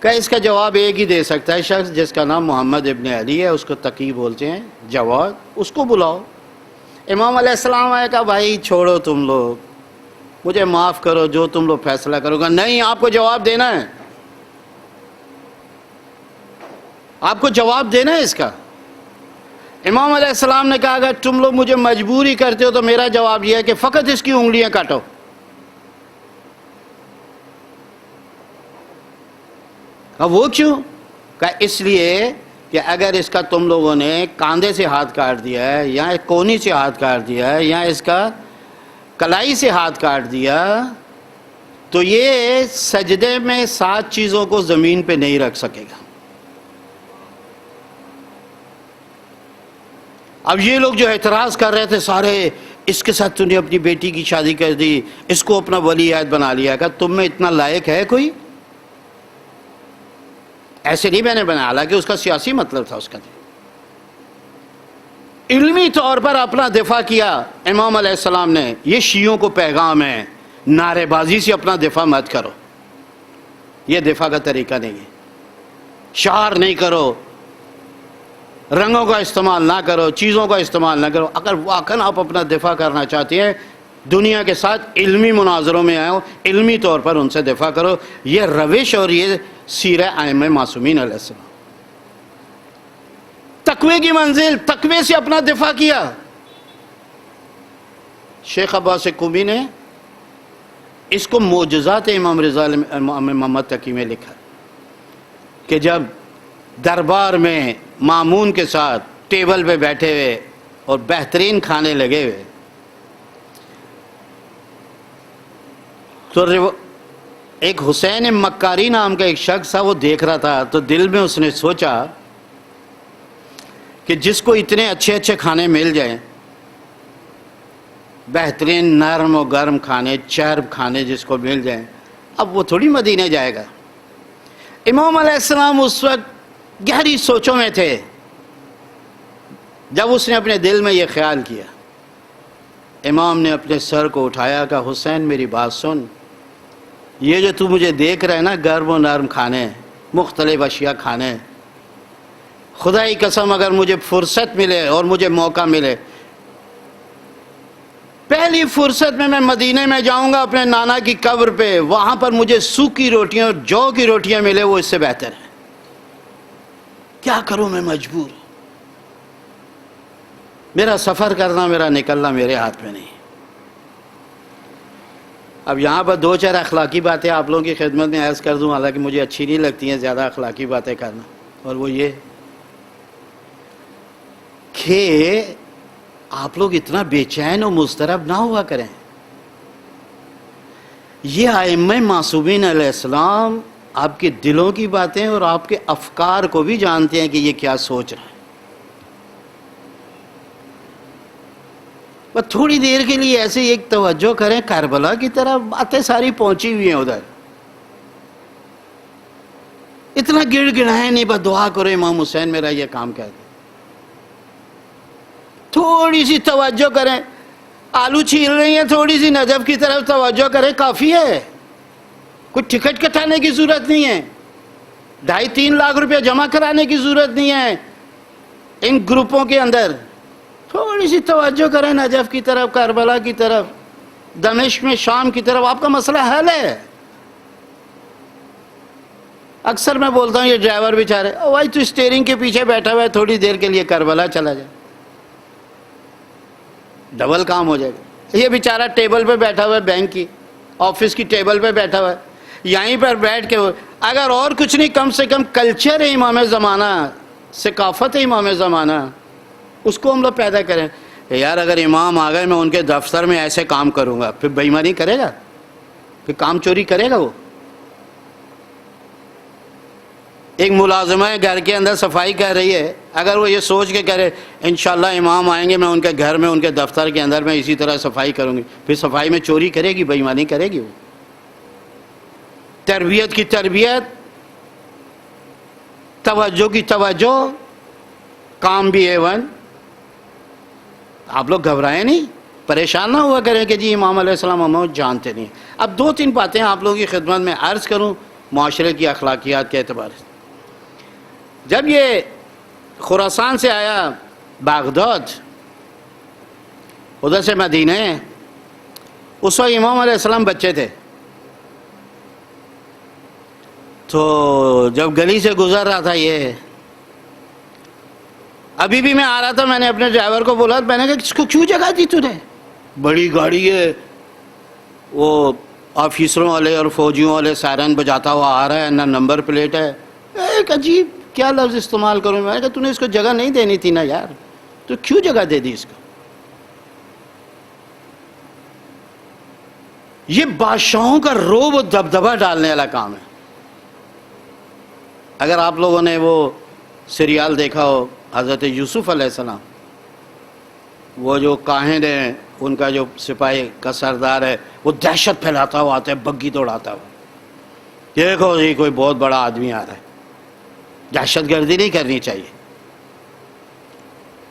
کہ اس کا جواب ایک ہی دے سکتا ہے شخص جس کا نام محمد ابن علی ہے، اس کو تقی بولتے ہیں، جواد، اس کو بلاؤ. امام علیہ السلام آیا، کہا بھائی چھوڑو تم لوگ، مجھے معاف کرو، جو تم لوگ فیصلہ کرو گا. نہیں، آپ کو جواب دینا ہے، آپ کو جواب دینا ہے اس کا. امام علیہ السلام نے کہا اگر تم لوگ مجھے مجبوری کرتے ہو تو میرا جواب یہ ہے کہ فقط اس کی انگلیاں کاٹو. وہ کیوں؟ کہ اس لیے کہ اگر اس کا تم لوگوں نے کاندھے سے ہاتھ کاٹ دیا ہے، یا کونی سے ہاتھ کاٹ دیا ہے، یا اس کا کلائی سے ہاتھ کاٹ دیا، تو یہ سجدے میں 7 چیزوں کو زمین پہ نہیں رکھ سکے گا. اب یہ لوگ جو اعتراض کر رہے تھے سارے، اس کے ساتھ تو نے اپنی بیٹی کی شادی کر دی، اس کو اپنا ولی عہد بنا لیا. کہ تم میں اتنا لائق ہے کوئی؟ ایسے نہیں میں نے بنایا، حالانکہ اس کا سیاسی مطلب تھا. اس کا علمی طور پر اپنا دفاع کیا امام علیہ السلام نے. یہ شیعوں کو پیغام ہے، نعرے بازی سے اپنا دفاع مت کرو، یہ دفاع کا طریقہ نہیں ہے. شعار نہیں کرو، رنگوں کا استعمال نہ کرو، چیزوں کا استعمال نہ کرو. اگر واقعاً آپ اپنا دفاع کرنا چاہتے ہیں، دنیا کے ساتھ علمی مناظروں میں آئے ہو، علمی طور پر ان سے دفاع کرو. یہ روش اور یہ سیرہ ائمہ معصومین علیہ السلام. تقوی کی منزل، تقوی سے اپنا دفاع کیا. شیخ عباس قمی نے اس کو معجزات امام رضا امام محمد تقی میں لکھا کہ جب دربار میں مامون کے ساتھ ٹیبل پہ بیٹھے ہوئے اور بہترین کھانے لگے ہوئے تو ایک حسین مکاری نام کا ایک شخص تھا، وہ دیکھ رہا تھا تو دل میں اس نے سوچا کہ جس کو اتنے اچھے اچھے کھانے مل جائیں، بہترین نرم و گرم کھانے، چرب کھانے جس کو مل جائیں، اب وہ تھوڑی مدینے جائے گا. امام علیہ السلام اس وقت گہری سوچوں میں تھے. جب اس نے اپنے دل میں یہ خیال کیا، امام نے اپنے سر کو اٹھایا، کہا حسین میری بات سن، یہ جو تو مجھے دیکھ رہا ہے نا، گرم و نرم کھانے، مختلف اشیاء کھانے، خدا کی قسم اگر مجھے فرصت ملے اور مجھے موقع ملے، پہلی فرصت میں مدینے میں جاؤں گا اپنے نانا کی قبر پہ، وہاں پر مجھے سوکھی روٹیاں اور جو کی روٹیاں ملے وہ اس سے بہتر ہے. کیا کروں، میں مجبور. میرا سفر کرنا، میرا نکلنا میرے ہاتھ میں نہیں. اب یہاں پر دو چار اخلاقی باتیں آپ لوگوں کی خدمت میں عرض کر دوں، حالانکہ مجھے اچھی نہیں لگتی ہیں زیادہ اخلاقی باتیں کرنا، اور وہ یہ کہ آپ لوگ اتنا بے چین و مضطرب نہ ہوا کریں. یہ ائمہ معصومین علیہ السلام آپ کے دلوں کی باتیں اور آپ کے افکار کو بھی جانتے ہیں کہ یہ کیا سوچ رہا ہے. بس تھوڑی دیر کے لیے ایسے ایک توجہ کریں کربلا کی طرف، باتیں ساری پہنچی ہوئی ہیں ادھر. اتنا گڑ گڑائیں نہیں، بس دعا کرو امام حسین میرا یہ کام کہہ دے. تھوڑی سی توجہ کریں، آلو چھیل رہی ہیں، تھوڑی سی نجف کی طرف توجہ کریں، کافی ہے. کوئی ٹکٹ کٹانے کی ضرورت نہیں ہے، 2.5-3 لاکھ روپے جمع کرانے کی ضرورت نہیں ہے ان گروپوں کے اندر. تھوڑی سی توجہ کریں نجف کی طرف، کربلا کی طرف، دمشق میں شام کی طرف، آپ کا مسئلہ حل ہے. اکثر میں بولتا ہوں یہ ڈرائیور بیچارے، بھائی تو اسٹیئرنگ کے پیچھے بیٹھا ہوا ہے، تھوڑی دیر کے لیے کربلا چلا جائے، ڈبل کام ہو جائے گا. یہ بیچارہ ٹیبل پہ بیٹھا ہوا ہے، بینک کی آفس کی ٹیبل پہ بیٹھا ہوا ہے، یہیں پر بیٹھ کے اگر اور کچھ نہیں، کم سے کم کلچر ہے امام زمانہ، ثقافت ہے امام زمانہ، اس کو ہم لوگ پیدا کریں. یار اگر امام آ گئے میں ان کے دفتر میں ایسے کام کروں گا، پھر بے ایمانی کرے گا، پھر کام چوری کرے گا. وہ ایک ملازمہ ہے گھر کے اندر صفائی کر رہی ہے، اگر وہ یہ سوچ کے کرے انشاءاللہ امام آئیں گے میں ان کے گھر میں ان کے دفتر کے اندر میں اسی طرح صفائی کروں گی، پھر صفائی میں چوری کرے گی، بے ایمانی کرے گی. وہ تربیت کی تربیت، توجہ کی توجہ، کام بھی A1. آپ لوگ گھبرائیں نہیں، پریشان نہ ہوا کریں کہ جی امام علیہ السلام ہم جانتے نہیں. اب 2-3 باتیں آپ لوگوں کی خدمت میں عرض کروں معاشرے کی اخلاقیات کے اعتبار سے. جب یہ خراسان سے آیا بغداد، ادھر سے مدینہ، اس وقت امام علیہ السلام بچے تھے. تو جب گلی سے گزر رہا تھا، یہ ابھی بھی میں آ رہا تھا، میں نے اپنے ڈرائیور کو بولا، میں نے کہا اس کو کیوں جگہ دی تو نے؟ بڑی گاڑی ہے، وہ آفیسروں والے اور فوجیوں والے سائرن بجاتا ہوا آ رہا ہے، نہ نمبر پلیٹ ہے. ایک عجیب کیا لفظ استعمال کروں، میں نے کہا تو نے اس کو جگہ نہیں دینی تھی نا یار، تو کیوں جگہ دے دی اس کو؟ یہ بادشاہوں کا رعب و دبدبہ ڈالنے والا کام ہے. اگر آپ لوگوں نے وہ سیریال دیکھا ہو حضرت یوسف علیہ السلام، وہ جو کاہن ہے ان کا جو سپاہی کا سردار ہے، وہ دہشت پھیلاتا ہوا آتا ہے، بگی دوڑاتا ہوا، دیکھو جی کوئی بہت بڑا آدمی آ رہا ہے. دہشت گردی نہیں کرنی چاہیے.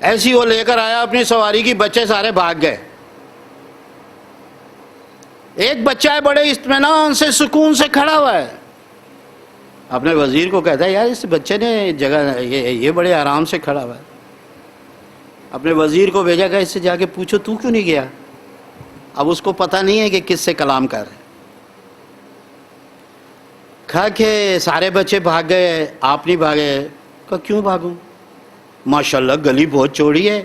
ایسی وہ لے کر آیا اپنی سواری کی، بچے سارے بھاگ گئے. ایک بچہ ہے بڑے اطمینان سے سکون سے کھڑا ہوا ہے، اپنے وزیر کو کہتا ہے یار اس بچے نے جگہ، یہ بڑے آرام سے کھڑا ہوا ہے. اپنے وزیر کو بھیجا گیا، اس سے جا کے پوچھو تو کیوں نہیں گیا. اب اس کو پتہ نہیں ہے کہ کس سے کلام کر رہے. کہا کہ سارے بچے بھاگ گئے آپ نہیں بھاگے. کہا کیوں بھاگوں؟ ماشاءاللہ گلی بہت چوڑی ہے,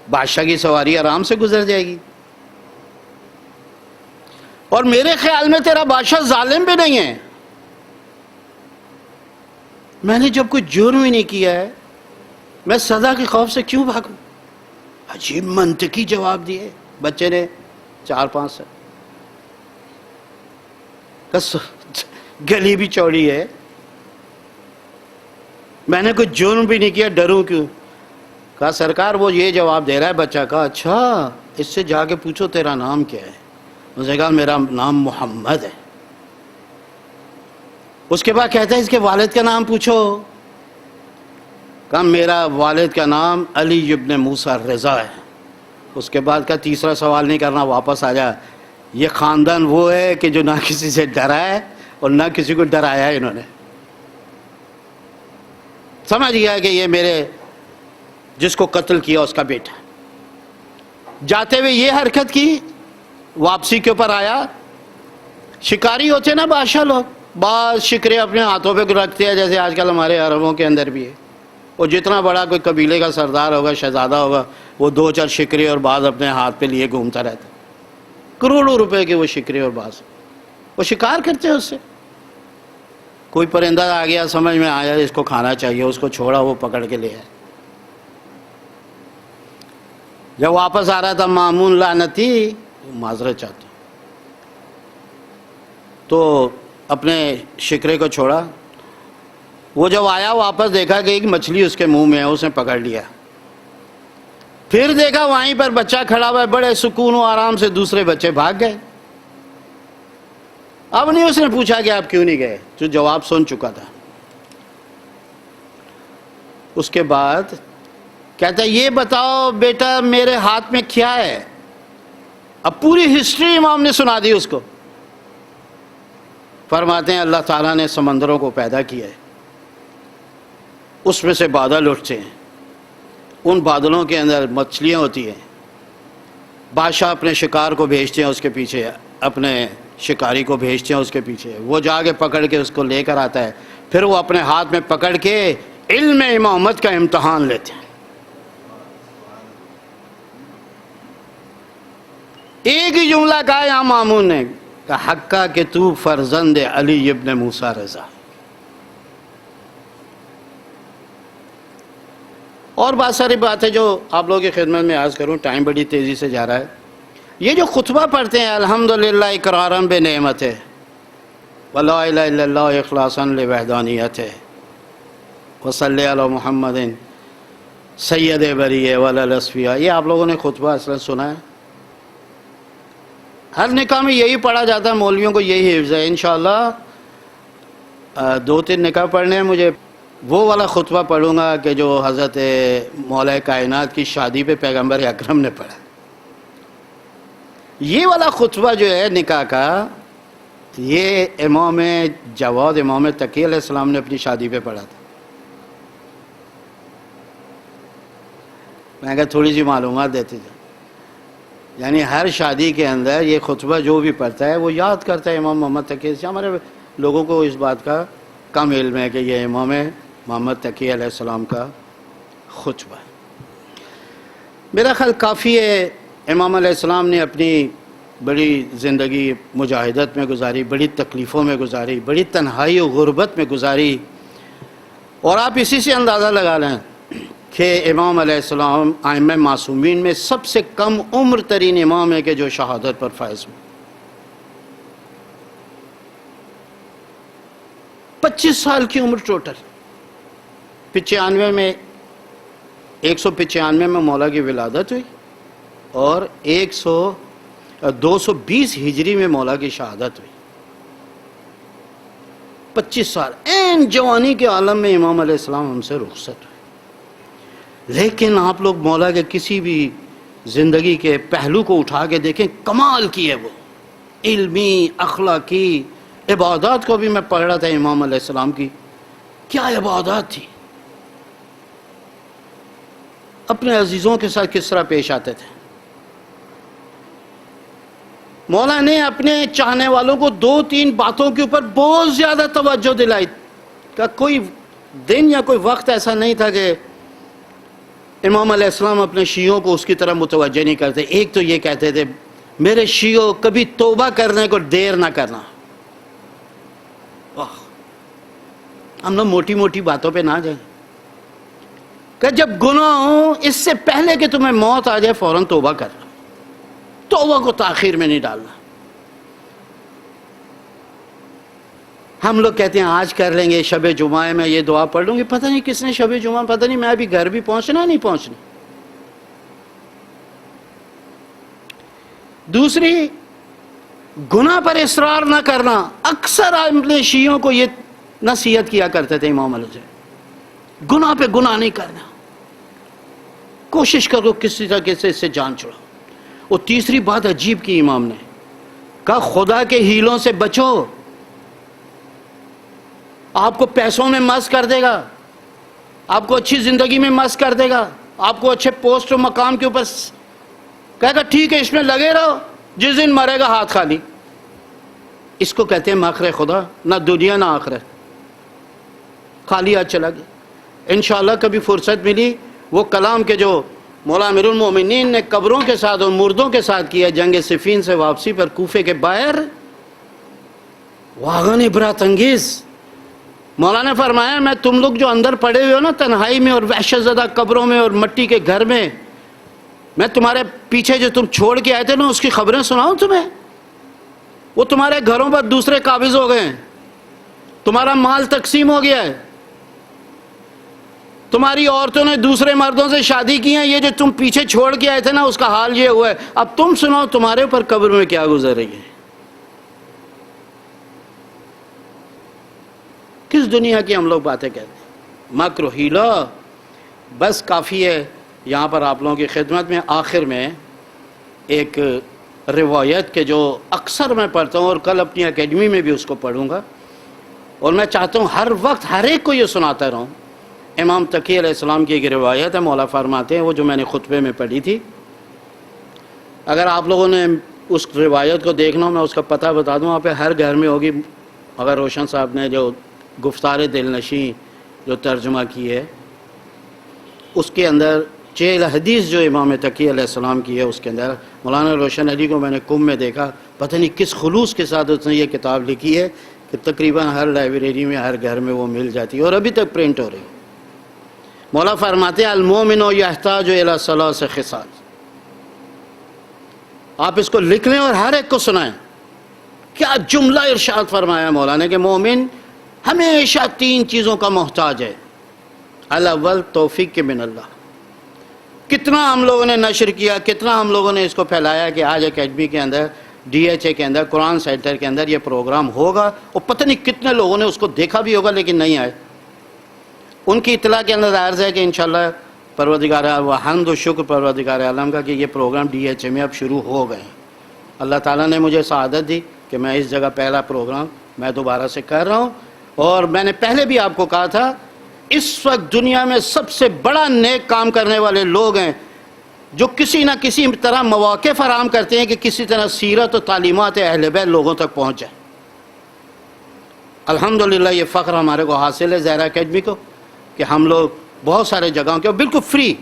بادشاہ کی سواری آرام سے گزر جائے گی, اور میرے خیال میں تیرا بادشاہ ظالم بھی نہیں ہے, میں نے جب کوئی جرم ہی نہیں کیا ہے میں سزا کے خوف سے کیوں بھاگوں؟ عجیب منطقی جواب دیے بچے نے 4-5 سے. گلی بھی چوڑی ہے, میں نے کوئی جرم بھی نہیں کیا, ڈروں کیوں؟ کہا سرکار وہ یہ جواب دے رہا ہے بچہ. کہا اچھا, اس سے جا کے پوچھو تیرا نام کیا ہے. اس نے کہا میرا نام محمد ہے. اس کے بعد کہتا ہے اس کے والد کا نام پوچھو. کہا میرا والد کا نام علی ابن موسیٰ رضا ہے. اس کے بعد کا تیسرا سوال نہیں کرنا, واپس آ جا. یہ خاندان وہ ہے کہ جو نہ کسی سے ڈرا ہے اور نہ کسی کو ڈرایا ہے. انہوں نے سمجھ گیا کہ یہ میرے جس کو قتل کیا اس کا بیٹا. جاتے ہوئے یہ حرکت کی, واپسی کے اوپر آیا. شکاری ہوتے نا بادشاہ لوگ, بعض شکرے اپنے ہاتھوں پہ رکھتے ہیں, جیسے آج کل ہمارے عربوں کے اندر بھی ہے. اور جتنا بڑا کوئی قبیلے کا سردار ہوگا, شہزادہ ہوگا, وہ 2-4 شکرے اور بعض اپنے ہاتھ پہ لیے گھومتا رہتا. کروڑوں روپے کے وہ شکرے اور بعض, وہ شکار کرتے ہیں اس سے. کوئی پرندہ آ گیا, سمجھ میں آیا اس کو کھانا چاہیے, اس کو چھوڑا, وہ پکڑ کے لے آئے. جب واپس آ رہا تھا مامون لعنتی, معذرت چاہتا ہوں, تو اپنے شکرے کو چھوڑا. وہ جب آیا واپس دیکھا کہ ایک مچھلی اس کے منہ میں ہے, اس نے پکڑ لیا. پھر دیکھا وہیں پر بچہ کھڑا ہوا ہے, بڑے سکون و آرام سے. دوسرے بچے بھاگ گئے. اب نہیں اس نے پوچھا کہ آپ کیوں نہیں گئے, جو جواب سن چکا تھا. اس کے بعد کہتا ہے یہ بتاؤ بیٹا میرے ہاتھ میں کیا ہے. اب پوری ہسٹری امام نے سنا دی اس کو. فرماتے ہیں اللہ تعالیٰ نے سمندروں کو پیدا کیا ہے, اس میں سے بادل اٹھتے ہیں, ان بادلوں کے اندر مچھلیاں ہوتی ہیں. بادشاہ اپنے شکار کو بھیجتے ہیں اس کے پیچھے, اپنے شکاری کو بھیجتے ہیں اس کے پیچھے. وہ جا کے پکڑ کے اس کو لے کر آتا ہے. پھر وہ اپنے ہاتھ میں پکڑ کے علم امامت کا امتحان لیتے ہیں. ایک ہی جملہ کہا یہاں مامون نے, کہ حقا کہ تو فرزند علی ابن موسیٰ رضا. اور بہت ساری باتیں جو آپ لوگوں کی خدمت میں عرض کروں, ٹائم بڑی تیزی سے جا رہا ہے. یہ جو خطبہ پڑھتے ہیں الحمدللہ اقرارا بنعمت ہے, ولا الہ الا اللہ اخلاصا لوحدانیت ہے, وصلی علی محمد سید بریہ والاصفیاء, یہ آپ لوگوں نے خطبہ اصلا سنا ہے. ہر نکاح میں یہی پڑھا جاتا ہے, مولویوں کو یہی حفظ ہے. انشاءاللہ 2-3 نکاح پڑھنے ہیں مجھے. وہ والا خطبہ پڑھوں گا کہ جو حضرت مولا کائنات کی شادی پہ پیغمبر اکرم نے پڑھا. یہ والا خطبہ جو ہے نکاح کا, یہ امام جواد امام تقی علیہ السلام نے اپنی شادی پہ پڑھا تھا. میں کہا تھوڑی سی معلومات دیتے تھے. یعنی ہر شادی کے اندر یہ خطبہ جو بھی پڑھتا ہے وہ یاد کرتا ہے امام محمد تقی. ہمارے لوگوں کو اس بات کا کم علم ہے کہ یہ امام محمد تقی علیہ السلام کا خطبہ ہے. میرا خیال کافی ہے. امام علیہ السلام نے اپنی بڑی زندگی مجاہدت میں گزاری, بڑی تکلیفوں میں گزاری, بڑی تنہائی و غربت میں گزاری. اور آپ اسی سے اندازہ لگا لیں کہ امام علیہ السلام ائمہ معصومین میں سب سے کم عمر ترین امام ہے کہ جو شہادت پر فائز ہوئے. 25 سال کی عمر ٹوٹل. 95 میں 195 میں مولا کی ولادت ہوئی اور 220 ہجری میں مولا کی شہادت ہوئی. 25 سال این جوانی کے عالم میں امام علیہ السلام ہم سے رخصت ہوئے. لیکن آپ لوگ مولا کے کسی بھی زندگی کے پہلو کو اٹھا کے دیکھیں, کمال کی ہے وہ, علمی, اخلاقی. عبادات کو بھی میں پڑھ رہا تھا امام علیہ السلام کی, کیا عبادات تھی. اپنے عزیزوں کے ساتھ کس طرح پیش آتے تھے. مولا نے اپنے چاہنے والوں کو 2-3 باتوں کے اوپر بہت زیادہ توجہ دلائی کہ کوئی دن یا کوئی وقت ایسا نہیں تھا کہ امام علیہ السلام اپنے شیعوں کو اس کی طرح متوجہ نہیں کرتے. ایک تو یہ کہتے تھے میرے شیعوں کبھی توبہ کرنے کو دیر نہ کرنا. ہم لوگ موٹی موٹی باتوں پہ نہ جائیں کہ جب گناہ ہو اس سے پہلے کہ تمہیں موت آ جائے فوراً توبہ کر. توبہ کو تاخیر میں نہیں ڈالنا. ہم لوگ کہتے ہیں آج کر لیں گے, شب جمعہ میں یہ دعا پڑھ لوں گی. پتہ نہیں کس نے شب جمعہ, پتہ نہیں میں ابھی گھر بھی پہنچنا نہیں پہنچنا. دوسری, گناہ پر اصرار نہ کرنا. اکثر اپنے شیعوں کو یہ نصیحت کیا کرتے تھے امام علیہ السلام, گناہ پہ گناہ نہیں کرنا, کوشش کرو کسی طرح سے اس سے جان چھڑاؤ. اور تیسری بات عجیب کی امام نے کہا خدا کے ہیلوں سے بچو. آپ کو پیسوں میں مست کر دے گا, آپ کو اچھی زندگی میں مست کر دے گا, آپ کو اچھے پوسٹ و مقام کے اوپر کہے گا ٹھیک ہے اس میں لگے رہو, جس دن مرے گا ہاتھ خالی. اس کو کہتے ہیں مکر خدا, نہ دنیا نہ آخرت, خالی ہاتھ چلا گیا. انشاءاللہ کبھی فرصت ملی وہ کلام کے جو مولا امیر المومنین نے قبروں کے ساتھ اور مردوں کے ساتھ کیا جنگ صفین سے واپسی پر کوفے کے باہر, واقعاً عبرت انگیز. مولا نے فرمایا میں تم لوگ جو اندر پڑے ہوئے ہو نا تنہائی میں اور وحشت زدہ قبروں میں اور مٹی کے گھر میں, میں تمہارے پیچھے جو تم چھوڑ کے آئے تھے نا اس کی خبریں سناؤں تمہیں. وہ تمہارے گھروں پر دوسرے قابض ہو گئے ہیں, تمہارا مال تقسیم ہو گیا ہے, تمہاری عورتوں نے دوسرے مردوں سے شادی کی ہیں, یہ جو تم پیچھے چھوڑ کے آئے تھے نا اس کا حال یہ ہوا ہے. اب تم سناؤ تمہارے اوپر قبر میں کیا گزر رہی ہے. کس دنیا کی ہم لوگ باتیں کہتے ہیں, مکر و حیلہ. بس کافی ہے. یہاں پر آپ لوگوں کی خدمت میں آخر میں ایک روایت کے جو اکثر میں پڑھتا ہوں اور کل اپنی اکیڈمی میں بھی اس کو پڑھوں گا, اور میں چاہتا ہوں ہر وقت ہر ایک کو یہ سناتا رہوں. امام تقی علیہ السلام کی ایک روایت ہے, مولا فرماتے ہیں, وہ جو میں نے خطبے میں پڑھی تھی, اگر آپ لوگوں نے اس روایت کو دیکھنا ہو میں اس کا پتہ بتا دوں, وہاں پہ ہر گھر میں ہوگی. اگر روشن صاحب نے جو گفتار دل نشیں جو ترجمہ کی ہے اس کے اندر 6 حدیث جو امام تقی علیہ السلام کی ہے, اس کے اندر مولانا روشن علی کو میں نے کم میں دیکھا, پتہ نہیں کس خلوص کے ساتھ اس نے یہ کتاب لکھی ہے کہ تقریباً ہر لائبریری میں ہر گھر میں وہ مل جاتی ہے اور ابھی تک پرنٹ ہو رہی ہے. مولا فرماتے ہیں المومن یحتاج الی ثلاث خصال. آپ اس کو لکھ لیں اور ہر ایک کو سنائیں. کیا جملہ ارشاد فرمایا مولا نے کہ مومن ہمیشہ 3 چیزوں کا محتاج ہے. الاول توفیق من اللہ. کتنا ہم لوگوں نے نشر کیا, کتنا ہم لوگوں نے اس کو پھیلایا کہ آج اکیڈمی کے اندر, ڈی ایچ اے کے اندر, قرآن سینٹر کے اندر یہ پروگرام ہوگا, اور پتہ نہیں کتنے لوگوں نے اس کو دیکھا بھی ہوگا لیکن نہیں آئے. ان کی اطلاع کے اندر عرض ہے کہ انشاءاللہ پروردگار حمد و شکر پروردگار عالم کا کہ یہ پروگرام ڈی ایچ اے میں اب شروع ہو گئے ہیں. اللہ تعالیٰ نے مجھے سعادت دی کہ میں اس جگہ پہلا پروگرام میں دوبارہ سے کر رہا ہوں. اور میں نے پہلے بھی آپ کو کہا تھا اس وقت دنیا میں سب سے بڑا نیک کام کرنے والے لوگ ہیں جو کسی نہ کسی طرح مواقع فراہم کرتے ہیں کہ کسی طرح سیرت و تعلیمات اہل بیت لوگوں تک پہنچ جائے. الحمدللہ یہ فخر ہمارے کو حاصل ہے زہرا اکیڈمی کو کہ ہم لوگ بہت سارے جگہوں کے بالکل فری,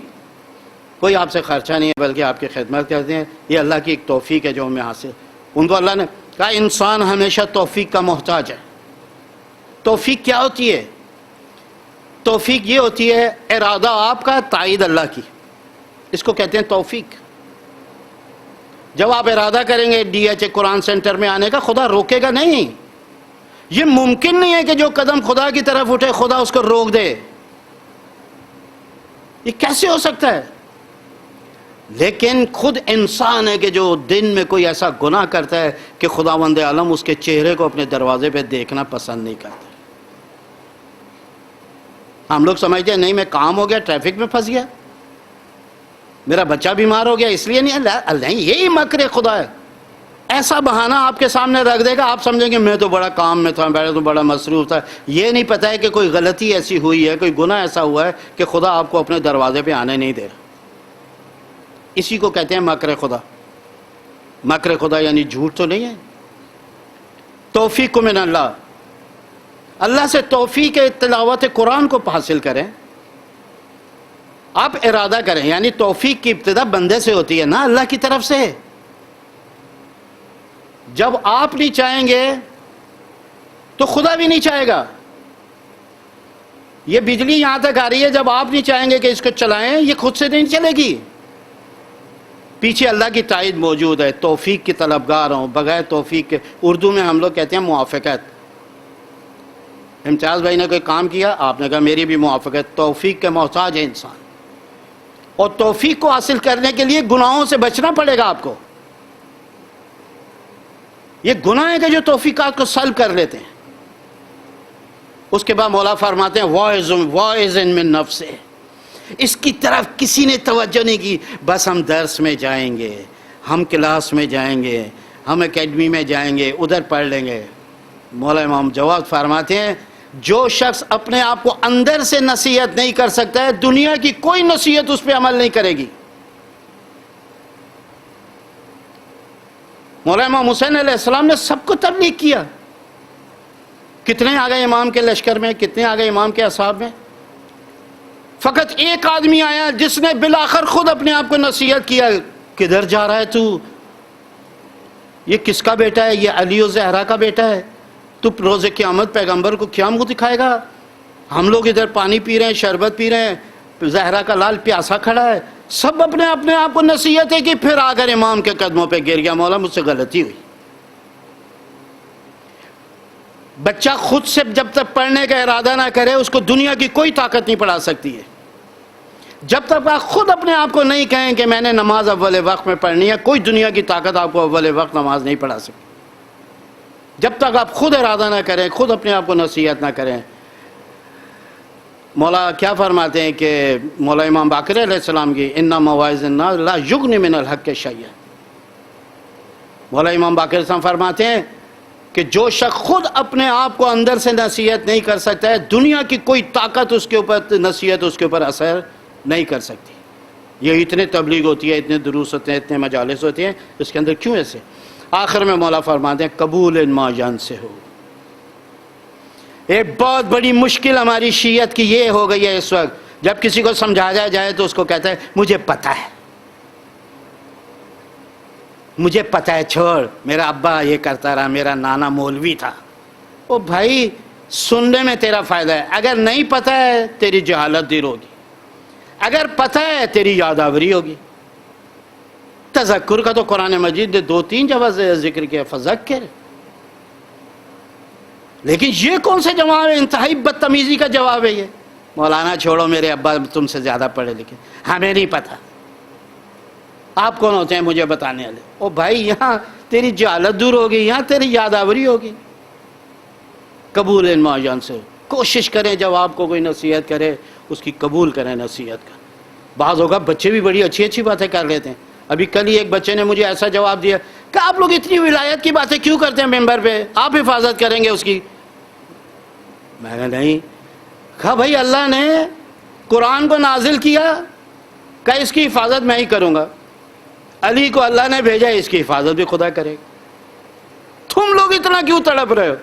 کوئی آپ سے خرچہ نہیں ہے بلکہ آپ کی خدمت کرتے ہیں. یہ اللہ کی ایک توفیق ہے جو ہمیں حاصل. ان کو اللہ نے کہا انسان ہمیشہ توفیق کا محتاج ہے. توفیق کیا ہوتی ہے؟ توفیق یہ ہوتی ہے ارادہ آپ کا, تائید اللہ کی, اس کو کہتے ہیں توفیق. جب آپ ارادہ کریں گے ڈی ایچ اے قرآن سینٹر میں آنے کا, خدا روکے گا نہیں. یہ ممکن نہیں ہے کہ جو قدم خدا کی طرف اٹھے خدا اس کو روک دے. یہ کیسے ہو سکتا ہے؟ لیکن خود انسان ہے کہ جو دن میں کوئی ایسا گناہ کرتا ہے کہ خداوند عالم اس کے چہرے کو اپنے دروازے پہ دیکھنا پسند نہیں کرتا. ہم لوگ سمجھتے ہیں نہیں میں کام ہو گیا, ٹریفک میں پھنس گیا, میرا بچہ بیمار ہو گیا اس لیے نہیں. اللہ یہی مکر خدا ہے. ایسا بہانہ آپ کے سامنے رکھ دے گا, آپ سمجھیں گے میں تو بڑا کام میں تھا, میں تو بڑا مصروف تھا. یہ نہیں پتہ ہے کہ کوئی غلطی ایسی ہوئی ہے, کوئی گناہ ایسا ہوا ہے کہ خدا آپ کو اپنے دروازے پہ آنے نہیں دے رہا. اسی کو کہتے ہیں مکر خدا. مکر خدا یعنی جھوٹ تو نہیں ہے. توفیق من اللہ، اللہ سے توفیق تلاوت قرآن کو حاصل کریں. آپ ارادہ کریں، یعنی توفیق کی ابتدا بندے سے ہوتی ہے نا، اللہ کی طرف سے. جب آپ نہیں چاہیں گے تو خدا بھی نہیں چاہے گا. یہ بجلی یہاں تک آ رہی ہے، جب آپ نہیں چاہیں گے کہ اس کو چلائیں، یہ خود سے نہیں چلے گی. پیچھے اللہ کی تائید موجود ہے. توفیق کی طلبگار ہوں، بغیر توفیق کے، اردو میں ہم لوگ کہتے ہیں موافقت. امتیاز بھائی نے کوئی کام کیا، آپ نے کہا میری بھی موافقت. توفیق کے محتاج ہے انسان، اور توفیق کو حاصل کرنے کے لیے گناہوں سے بچنا پڑے گا آپ کو. یہ گناہ ہے کہ جو توفیقات کو سلب کر لیتے ہیں. اس کے بعد مولا فرماتے ہیں واعظ من نفسہ، اس کی طرف کسی نے توجہ نہیں کی. بس ہم درس میں جائیں گے، ہم کلاس میں جائیں گے، ہم اکیڈمی میں جائیں گے، ادھر پڑھ لیں گے. مولا امام جواد فرماتے ہیں جو شخص اپنے آپ کو اندر سے نصیحت نہیں کر سکتا ہے، دنیا کی کوئی نصیحت اس پہ عمل نہیں کرے گی. مولا امام حسین علیہ السلام نے سب کو تبلیغ کیا. کتنے آ گئے امام کے لشکر میں، کتنے آ گئے امام کے اصحاب میں. فقط ایک آدمی آیا جس نے بالآخر خود اپنے آپ کو نصیحت کیا. کدھر جا رہا ہے تو؟ یہ کس کا بیٹا ہے؟ یہ علی و زہرا کا بیٹا ہے. تو روز قیامت پیغمبر کو کیا منہ دکھائے گا؟ ہم لوگ ادھر پانی پی رہے ہیں، شربت پی رہے ہیں، زہرا کا لال پیاسا کھڑا ہے. سب اپنے آپ کو نصیحت ہے کہ پھر آ کر امام کے قدموں پہ گر گیا، مولا مجھ سے غلطی ہوئی. بچہ خود سے جب تک پڑھنے کا ارادہ نہ کرے، اس کو دنیا کی کوئی طاقت نہیں پڑھا سکتی ہے. جب تک آپ خود اپنے آپ کو نہیں کہیں کہ میں نے نماز اول وقت میں پڑھنی ہے، کوئی دنیا کی طاقت آپ کو اول وقت نماز نہیں پڑھا سکتی. جب تک آپ خود ارادہ نہ کریں، خود اپنے آپ کو نصیحت نہ کریں. مولا کیا فرماتے ہیں کہ مولا امام باقر علیہ السلام کی اِنَّ مَوَاعِظَ النَّاسِ لَا يُغْنِ مِنَ الْحَقِّ شَيْئًا. مولا امام باقر علیہ السلام فرماتے ہیں کہ جو شخص خود اپنے آپ کو اندر سے نصیحت نہیں کر سکتا ہے، دنیا کی کوئی طاقت اس کے اوپر، نصیحت اس کے اوپر اثر نہیں کر سکتی. یہ اتنے تبلیغ ہوتی ہے، اتنے دروس ہوتے ہیں، اتنے مجالس ہوتے ہیں، اس کے اندر کیوں ایسے؟ آخر میں مولا فرماتے ہیں قبول ما جان سے ہو. ایک بہت بڑی مشکل ہماری شیعت کی یہ ہو گئی ہے اس وقت، جب کسی کو سمجھایا جائے تو اس کو کہتا ہے مجھے پتہ ہے، مجھے پتہ ہے، چھوڑ، میرا ابا یہ کرتا رہا، میرا نانا مولوی تھا. او بھائی، سننے میں تیرا فائدہ ہے. اگر نہیں پتہ ہے تیری جہالت دور ہوگی، اگر پتہ ہے تیری یادآوری ہوگی. تذکر کا تو قرآن مجید نے 2-3 جگہ ذکر کیا، فذکر. لیکن یہ کون سے جواب ہے؟ انتہائی بدتمیزی کا جواب ہے یہ. مولانا چھوڑو، میرے ابا تم سے زیادہ پڑھے لکھے، ہمیں نہیں پتہ. آپ کون ہوتے ہیں مجھے بتانے والے؟ او بھائی، یہاں تیری جہالت دور ہوگی، یہاں تیری یادآوری ہوگی. قبول ما جان سے کوشش کریں، جب آپ کو کوئی نصیحت کرے اس کی قبول کریں نصیحت کا. بعض اوقات بچے بھی بڑی اچھی اچھی باتیں کر لیتے ہیں. ابھی کل ہی ایک بچے نے مجھے ایسا جواب دیا کہ آپ لوگ اتنی ولایت کی باتیں کیوں کرتے ہیں ممبر پہ؟ آپ حفاظت کریں گے اس کی؟ میں نے نہیں کہا بھائی، اللہ نے قرآن کو نازل کیا کہ اس کی حفاظت میں ہی کروں گا. علی کو اللہ نے بھیجا، اس کی حفاظت بھی خدا کرے گا. تم لوگ اتنا کیوں تڑپ رہے ہو؟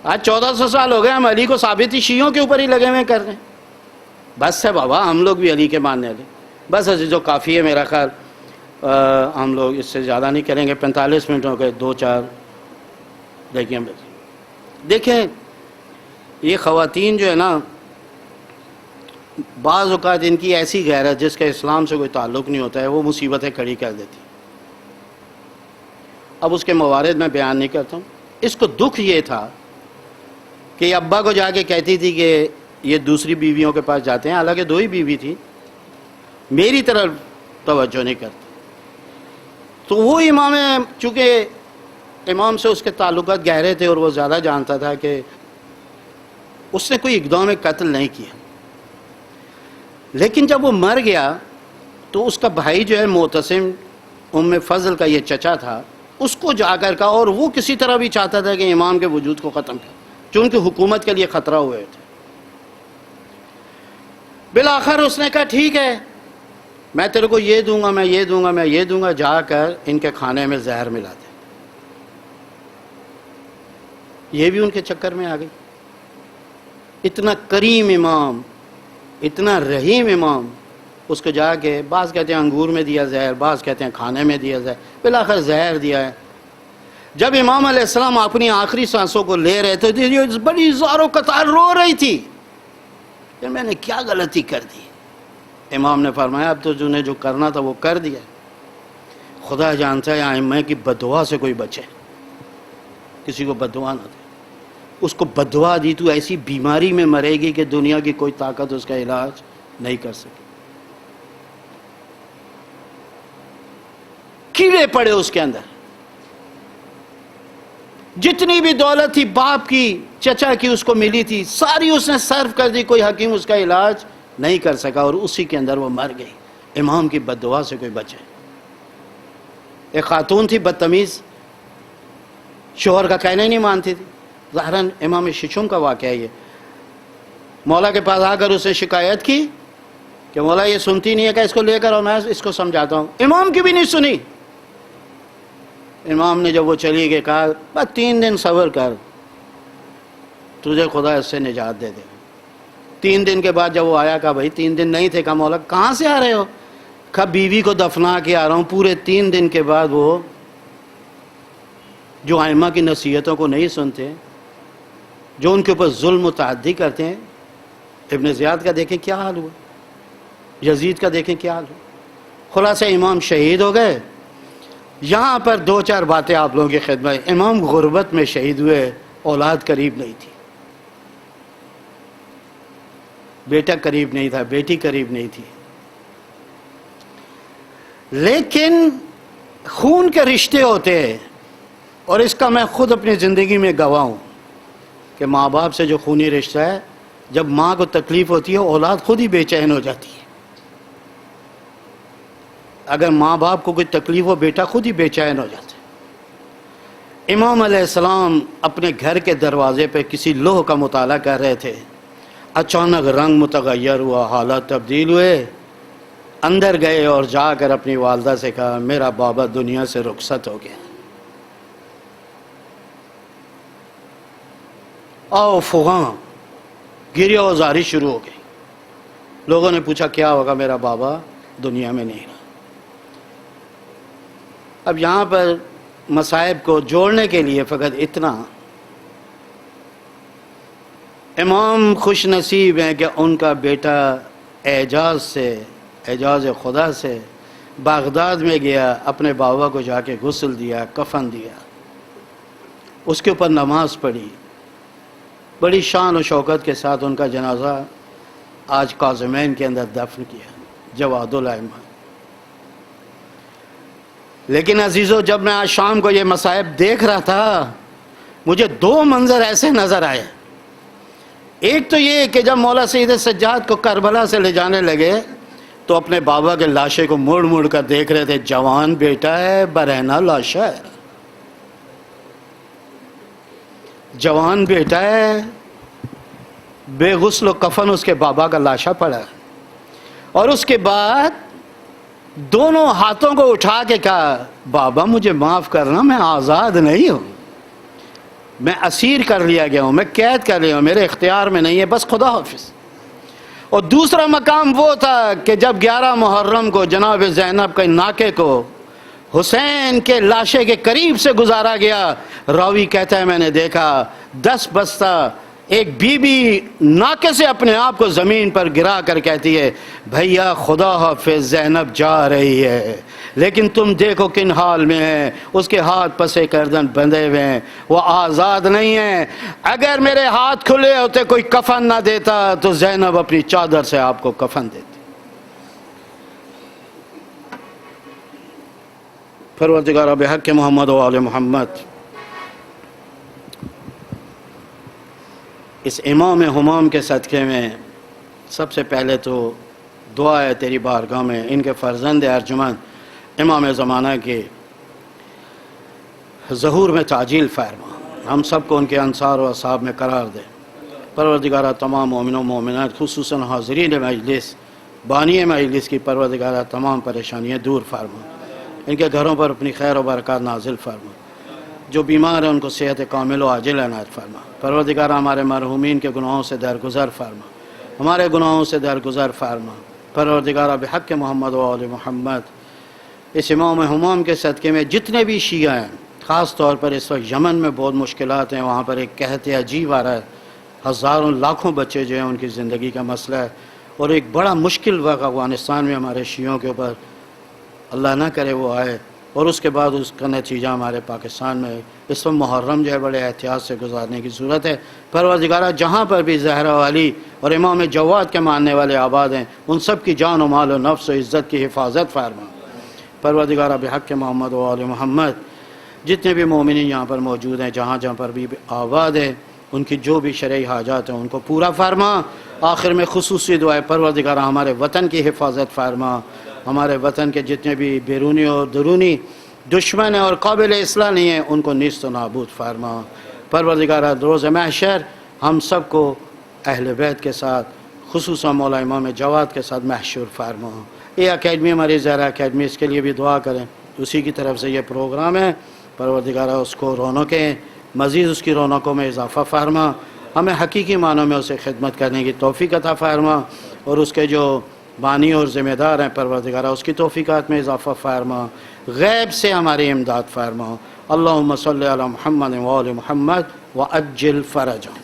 آج 1400 سال ہو گئے، ہم علی کو ثابت ہی شیعوں کے اوپر ہی لگے ہوئے کر رہے ہیں. بس ہے بابا، ہم لوگ بھی علی کے ماننے والے. بس عزیزو کافی ہے میرا خیال، ہم لوگ اس سے زیادہ نہیں کریں گے. 45 منٹ ہو گئے، 2-4 دیکھیں. یہ خواتین جو ہے نا، بعض اوقات ان کی ایسی غیرت جس کا اسلام سے کوئی تعلق نہیں ہوتا ہے، وہ مصیبتیں کھڑی کر دیتی. اب اس کے موارد میں بیان نہیں کرتا ہوں. اس کو دکھ یہ تھا کہ ابا کو جا کے کہتی تھی کہ یہ دوسری بیویوں کے پاس جاتے ہیں، حالانکہ 2 ہی بیوی تھی، میری طرف توجہ نہیں کرتی. تو وہ امام، چونکہ امام سے اس کے تعلقات گہرے تھے اور وہ زیادہ جانتا تھا، کہ اس نے کوئی اقدام قتل نہیں کیا. لیکن جب وہ مر گیا تو اس کا بھائی جو ہے معتصم، ام فضل کا یہ چچا تھا، اس کو جا کر کہا، اور وہ کسی طرح بھی چاہتا تھا کہ امام کے وجود کو ختم کر، جو ان کی حکومت کے لیے خطرہ ہوئے تھے. بالآخر اس نے کہا ٹھیک ہے، میں تیرے کو یہ دوں گا، میں یہ دوں گا، میں یہ دوں گا، جا کر ان کے کھانے میں زہر ملا دے۔ یہ بھی ان کے چکر میں آ گئی۔ اتنا کریم امام، اتنا رحیم امام، اس کو جا کے بعض کہتے ہیں انگور میں دیا زہر، بعض کہتے ہیں کھانے میں دیا زہر، بالآخر زہر دیا ہے۔ جب امام علیہ السلام اپنی آخری سانسوں کو لے رہے تھے تو بڑی زار و قطار رو رہی تھی کہ میں نے کیا غلطی کر دی۔ امام نے فرمایا اب تو نے جو کرنا تھا وہ کر دیا، خدا جانتا ہے ائمہ کی بددعا سے کوئی بچے، کسی کو بددعا نہ دے۔ اس کو بددعا دی تو ایسی بیماری میں مرے گی کہ دنیا کی کوئی طاقت اس کا علاج نہیں کر سکے۔ کیڑے پڑے اس کے اندر، جتنی بھی دولت تھی باپ کی چچا کی اس کو ملی تھی ساری اس نے صرف کر دی، کوئی حکیم اس کا علاج نہیں کر سکا اور اسی کے اندر وہ مر گئی۔ امام کی بددعا سے کوئی بچے۔ ایک خاتون تھی بدتمیز، شوہر کا کہنا ہی نہیں مانتی تھی، ظاہراً امام ششم کا واقعہ ہے یہ۔ مولا کے پاس آ کر اس نے شکایت کی کہ مولا یہ سنتی نہیں ہے کہ اس کو لے کر اور میں اس کو سمجھاتا ہوں۔ امام کی بھی نہیں سنی۔ امام نے جب وہ چلی گئی کہا بس 3 دن صبر کر، تجھے خدا اس سے نجات دے دے۔ 3 دن کے بعد جب وہ آیا کہا بھائی 3 دن نہیں تھے، کہا مولا کہاں سے آ رہے ہو؟ کہا بیوی کو دفنا کے آ رہا ہوں۔ پورے 3 دن کے بعد وہ جو ائمہ کی نصیحتوں کو نہیں سنتے، جو ان کے اوپر ظلم و تعدی کرتے ہیں، ابن زیاد کا دیکھیں کیا حال ہوا، یزید کا دیکھیں کیا حال ہوا۔ خلاصہ امام شہید ہو گئے۔ یہاں پر 2-4 باتیں آپ لوگوں کی خدمت۔ امام غربت میں شہید ہوئے، اولاد قریب نہیں تھی، بیٹا قریب نہیں تھا، بیٹی قریب نہیں تھی، لیکن خون کے رشتے ہوتے ہیں، اور اس کا میں خود اپنی زندگی میں گواہ ہوں کہ ماں باپ سے جو خونی رشتہ ہے، جب ماں کو تکلیف ہوتی ہے اولاد خود ہی بے چین ہو جاتی ہے۔ اگر ماں باپ کو کوئی تکلیف ہو بیٹا خود ہی بے چین ہو جاتا ہے۔ امام علیہ السلام اپنے گھر کے دروازے پہ کسی لوح کا مطالعہ کر رہے تھے، اچانک رنگ متغیر ہوا، حالات تبدیل ہوئے، اندر گئے اور جا کر اپنی والدہ سے کہا میرا بابا دنیا سے رخصت ہو گیا۔ آؤ فغاں گریہ و زاری شروع ہو گئی۔ لوگوں نے پوچھا کیا ہوگا؟ میرا بابا دنیا میں نہیں رہا۔ اب یہاں پر مصائب کو جوڑنے کے لیے فقط اتنا، امام خوش نصیب ہیں کہ ان کا بیٹا اعجاز خدا سے بغداد میں گیا، اپنے بابا کو جا کے غسل دیا، کفن دیا، اس کے اوپر نماز پڑھی، بڑی شان و شوکت کے ساتھ ان کا جنازہ آج کاظمین کے اندر دفن کیا، جواد الائمہ۔ لیکن عزیزو جب میں آج شام کو یہ مصائب دیکھ رہا تھا مجھے 2 منظر ایسے نظر آئے۔ ایک تو یہ کہ جب مولا سید سجاد کو کربلا سے لے جانے لگے تو اپنے بابا کے لاشے کو مڑ مڑ کر دیکھ رہے تھے، جوان بیٹا ہے، برہنہ لاشا ہے، جوان بیٹا ہے، بے غسل و کفن اس کے بابا کا لاشا پڑا ہے۔ اور اس کے بعد دونوں ہاتھوں کو اٹھا کے کہا بابا مجھے معاف کرنا، میں آزاد نہیں ہوں، میں اسیر کر لیا گیا ہوں، میں قید کر لیا ہوں، میرے اختیار میں نہیں ہے، بس خدا حافظ۔ اور دوسرا مقام وہ تھا کہ جب 11 محرم کو جناب زینب کے ناکے کو حسین کے لاشے کے قریب سے گزارا گیا، راوی کہتا ہے میں نے دیکھا 10 بستہ ایک بی بی ناکے سے اپنے آپ کو زمین پر گرا کر کہتی ہے بھیا خدا حافظ زینب جا رہی ہے، لیکن تم دیکھو کن حال میں ہے، اس کے ہاتھ پسے گردن بندھے ہوئے ہیں، وہ آزاد نہیں ہے۔ اگر میرے ہاتھ کھلے ہوتے کوئی کفن نہ دیتا تو زینب اپنی چادر سے آپ کو کفن دیتی۔ پروردگار بحق محمد و آل محمد، اس امام ہمام کے صدقے میں سب سے پہلے تو دعا ہے تیری بارگاہ میں ان کے فرزند ارجمند امام زمانہ کے ظہور میں تعجیل فرما، ہم سب کو ان کے انصار و اصحاب میں قرار دے۔ پروردگارہ تمام مومنوں و مومنات خصوصاً حاضرین مجلس بانی مجلس کی پروردگارہ تمام پریشانیاں دور فرما، ان کے گھروں پر اپنی خیر و برکات نازل فرما، جو بیمار ہیں ان کو صحت کامل و عاجل عنایت فرما۔ پروردگار ہمارے مرحومین کے گناہوں سے درگزر فرما، ہمارے گناہوں سے درگزر فرما۔ پروردگار بحق محمد و آل محمد، اس امام ہمام کے صدقے میں جتنے بھی شیعہ ہیں، خاص طور پر اس وقت یمن میں بہت مشکلات ہیں، وہاں پر ایک قحط عجیب آ رہا ہے، ہزاروں لاکھوں بچے جو ہیں ان کی زندگی کا مسئلہ ہے، اور ایک بڑا مشکل وقت افغانستان میں ہمارے شیعوں کے اوپر اللہ نہ کرے وہ آئے، اور اس کے بعد اس کا نتیجہ ہمارے پاکستان میں اس وقت محرم جو ہے بڑے احتیاط سے گزارنے کی ضرورت ہے۔ پروردگارہ جہاں پر بھی زہرا والی اور امام جواد کے ماننے والے آباد ہیں، ان سب کی جان و مال و نفس و عزت کی حفاظت فرما۔ پروردگارہ بحق محمد و آل محمد، جتنے بھی مومنین یہاں پر موجود ہیں، جہاں جہاں پر بھی آباد ہیں، ان کی جو بھی شرعی حاجات ہیں ان کو پورا فرما۔ آخر میں خصوصی دعا ہے، پروردگارہ ہمارے وطن کی حفاظت فرما، ہمارے وطن کے جتنے بھی بیرونی اور درونی دشمن ہیں اور قابل اصلاح نہیں ہیں ان کو نیست و نابود فرما۔ پروردگارہ روز محشر ہم سب کو اہل بیت کے ساتھ، خصوصاً مولا امام جواد کے ساتھ محشور فرما۔ یہ اکیڈمی ہماری زہرا اکیڈمی، اس کے لیے بھی دعا کریں، اسی کی طرف سے یہ پروگرام ہے۔ پروردگارہ اس کو رونقیں، مزید اس کی رونقوں میں اضافہ فرما، ہمیں حقیقی معنوں میں اسے خدمت کرنے کی توفیق عطا فرما، اور اس کے جو بانی اور ذمہ دار ہیں پروردگارہ اس کی توفیقات میں اضافہ فرما، غیب سے ہماری امداد فرما۔ اللہم صلی علی محمد و آل محمد وعجل فرجہ۔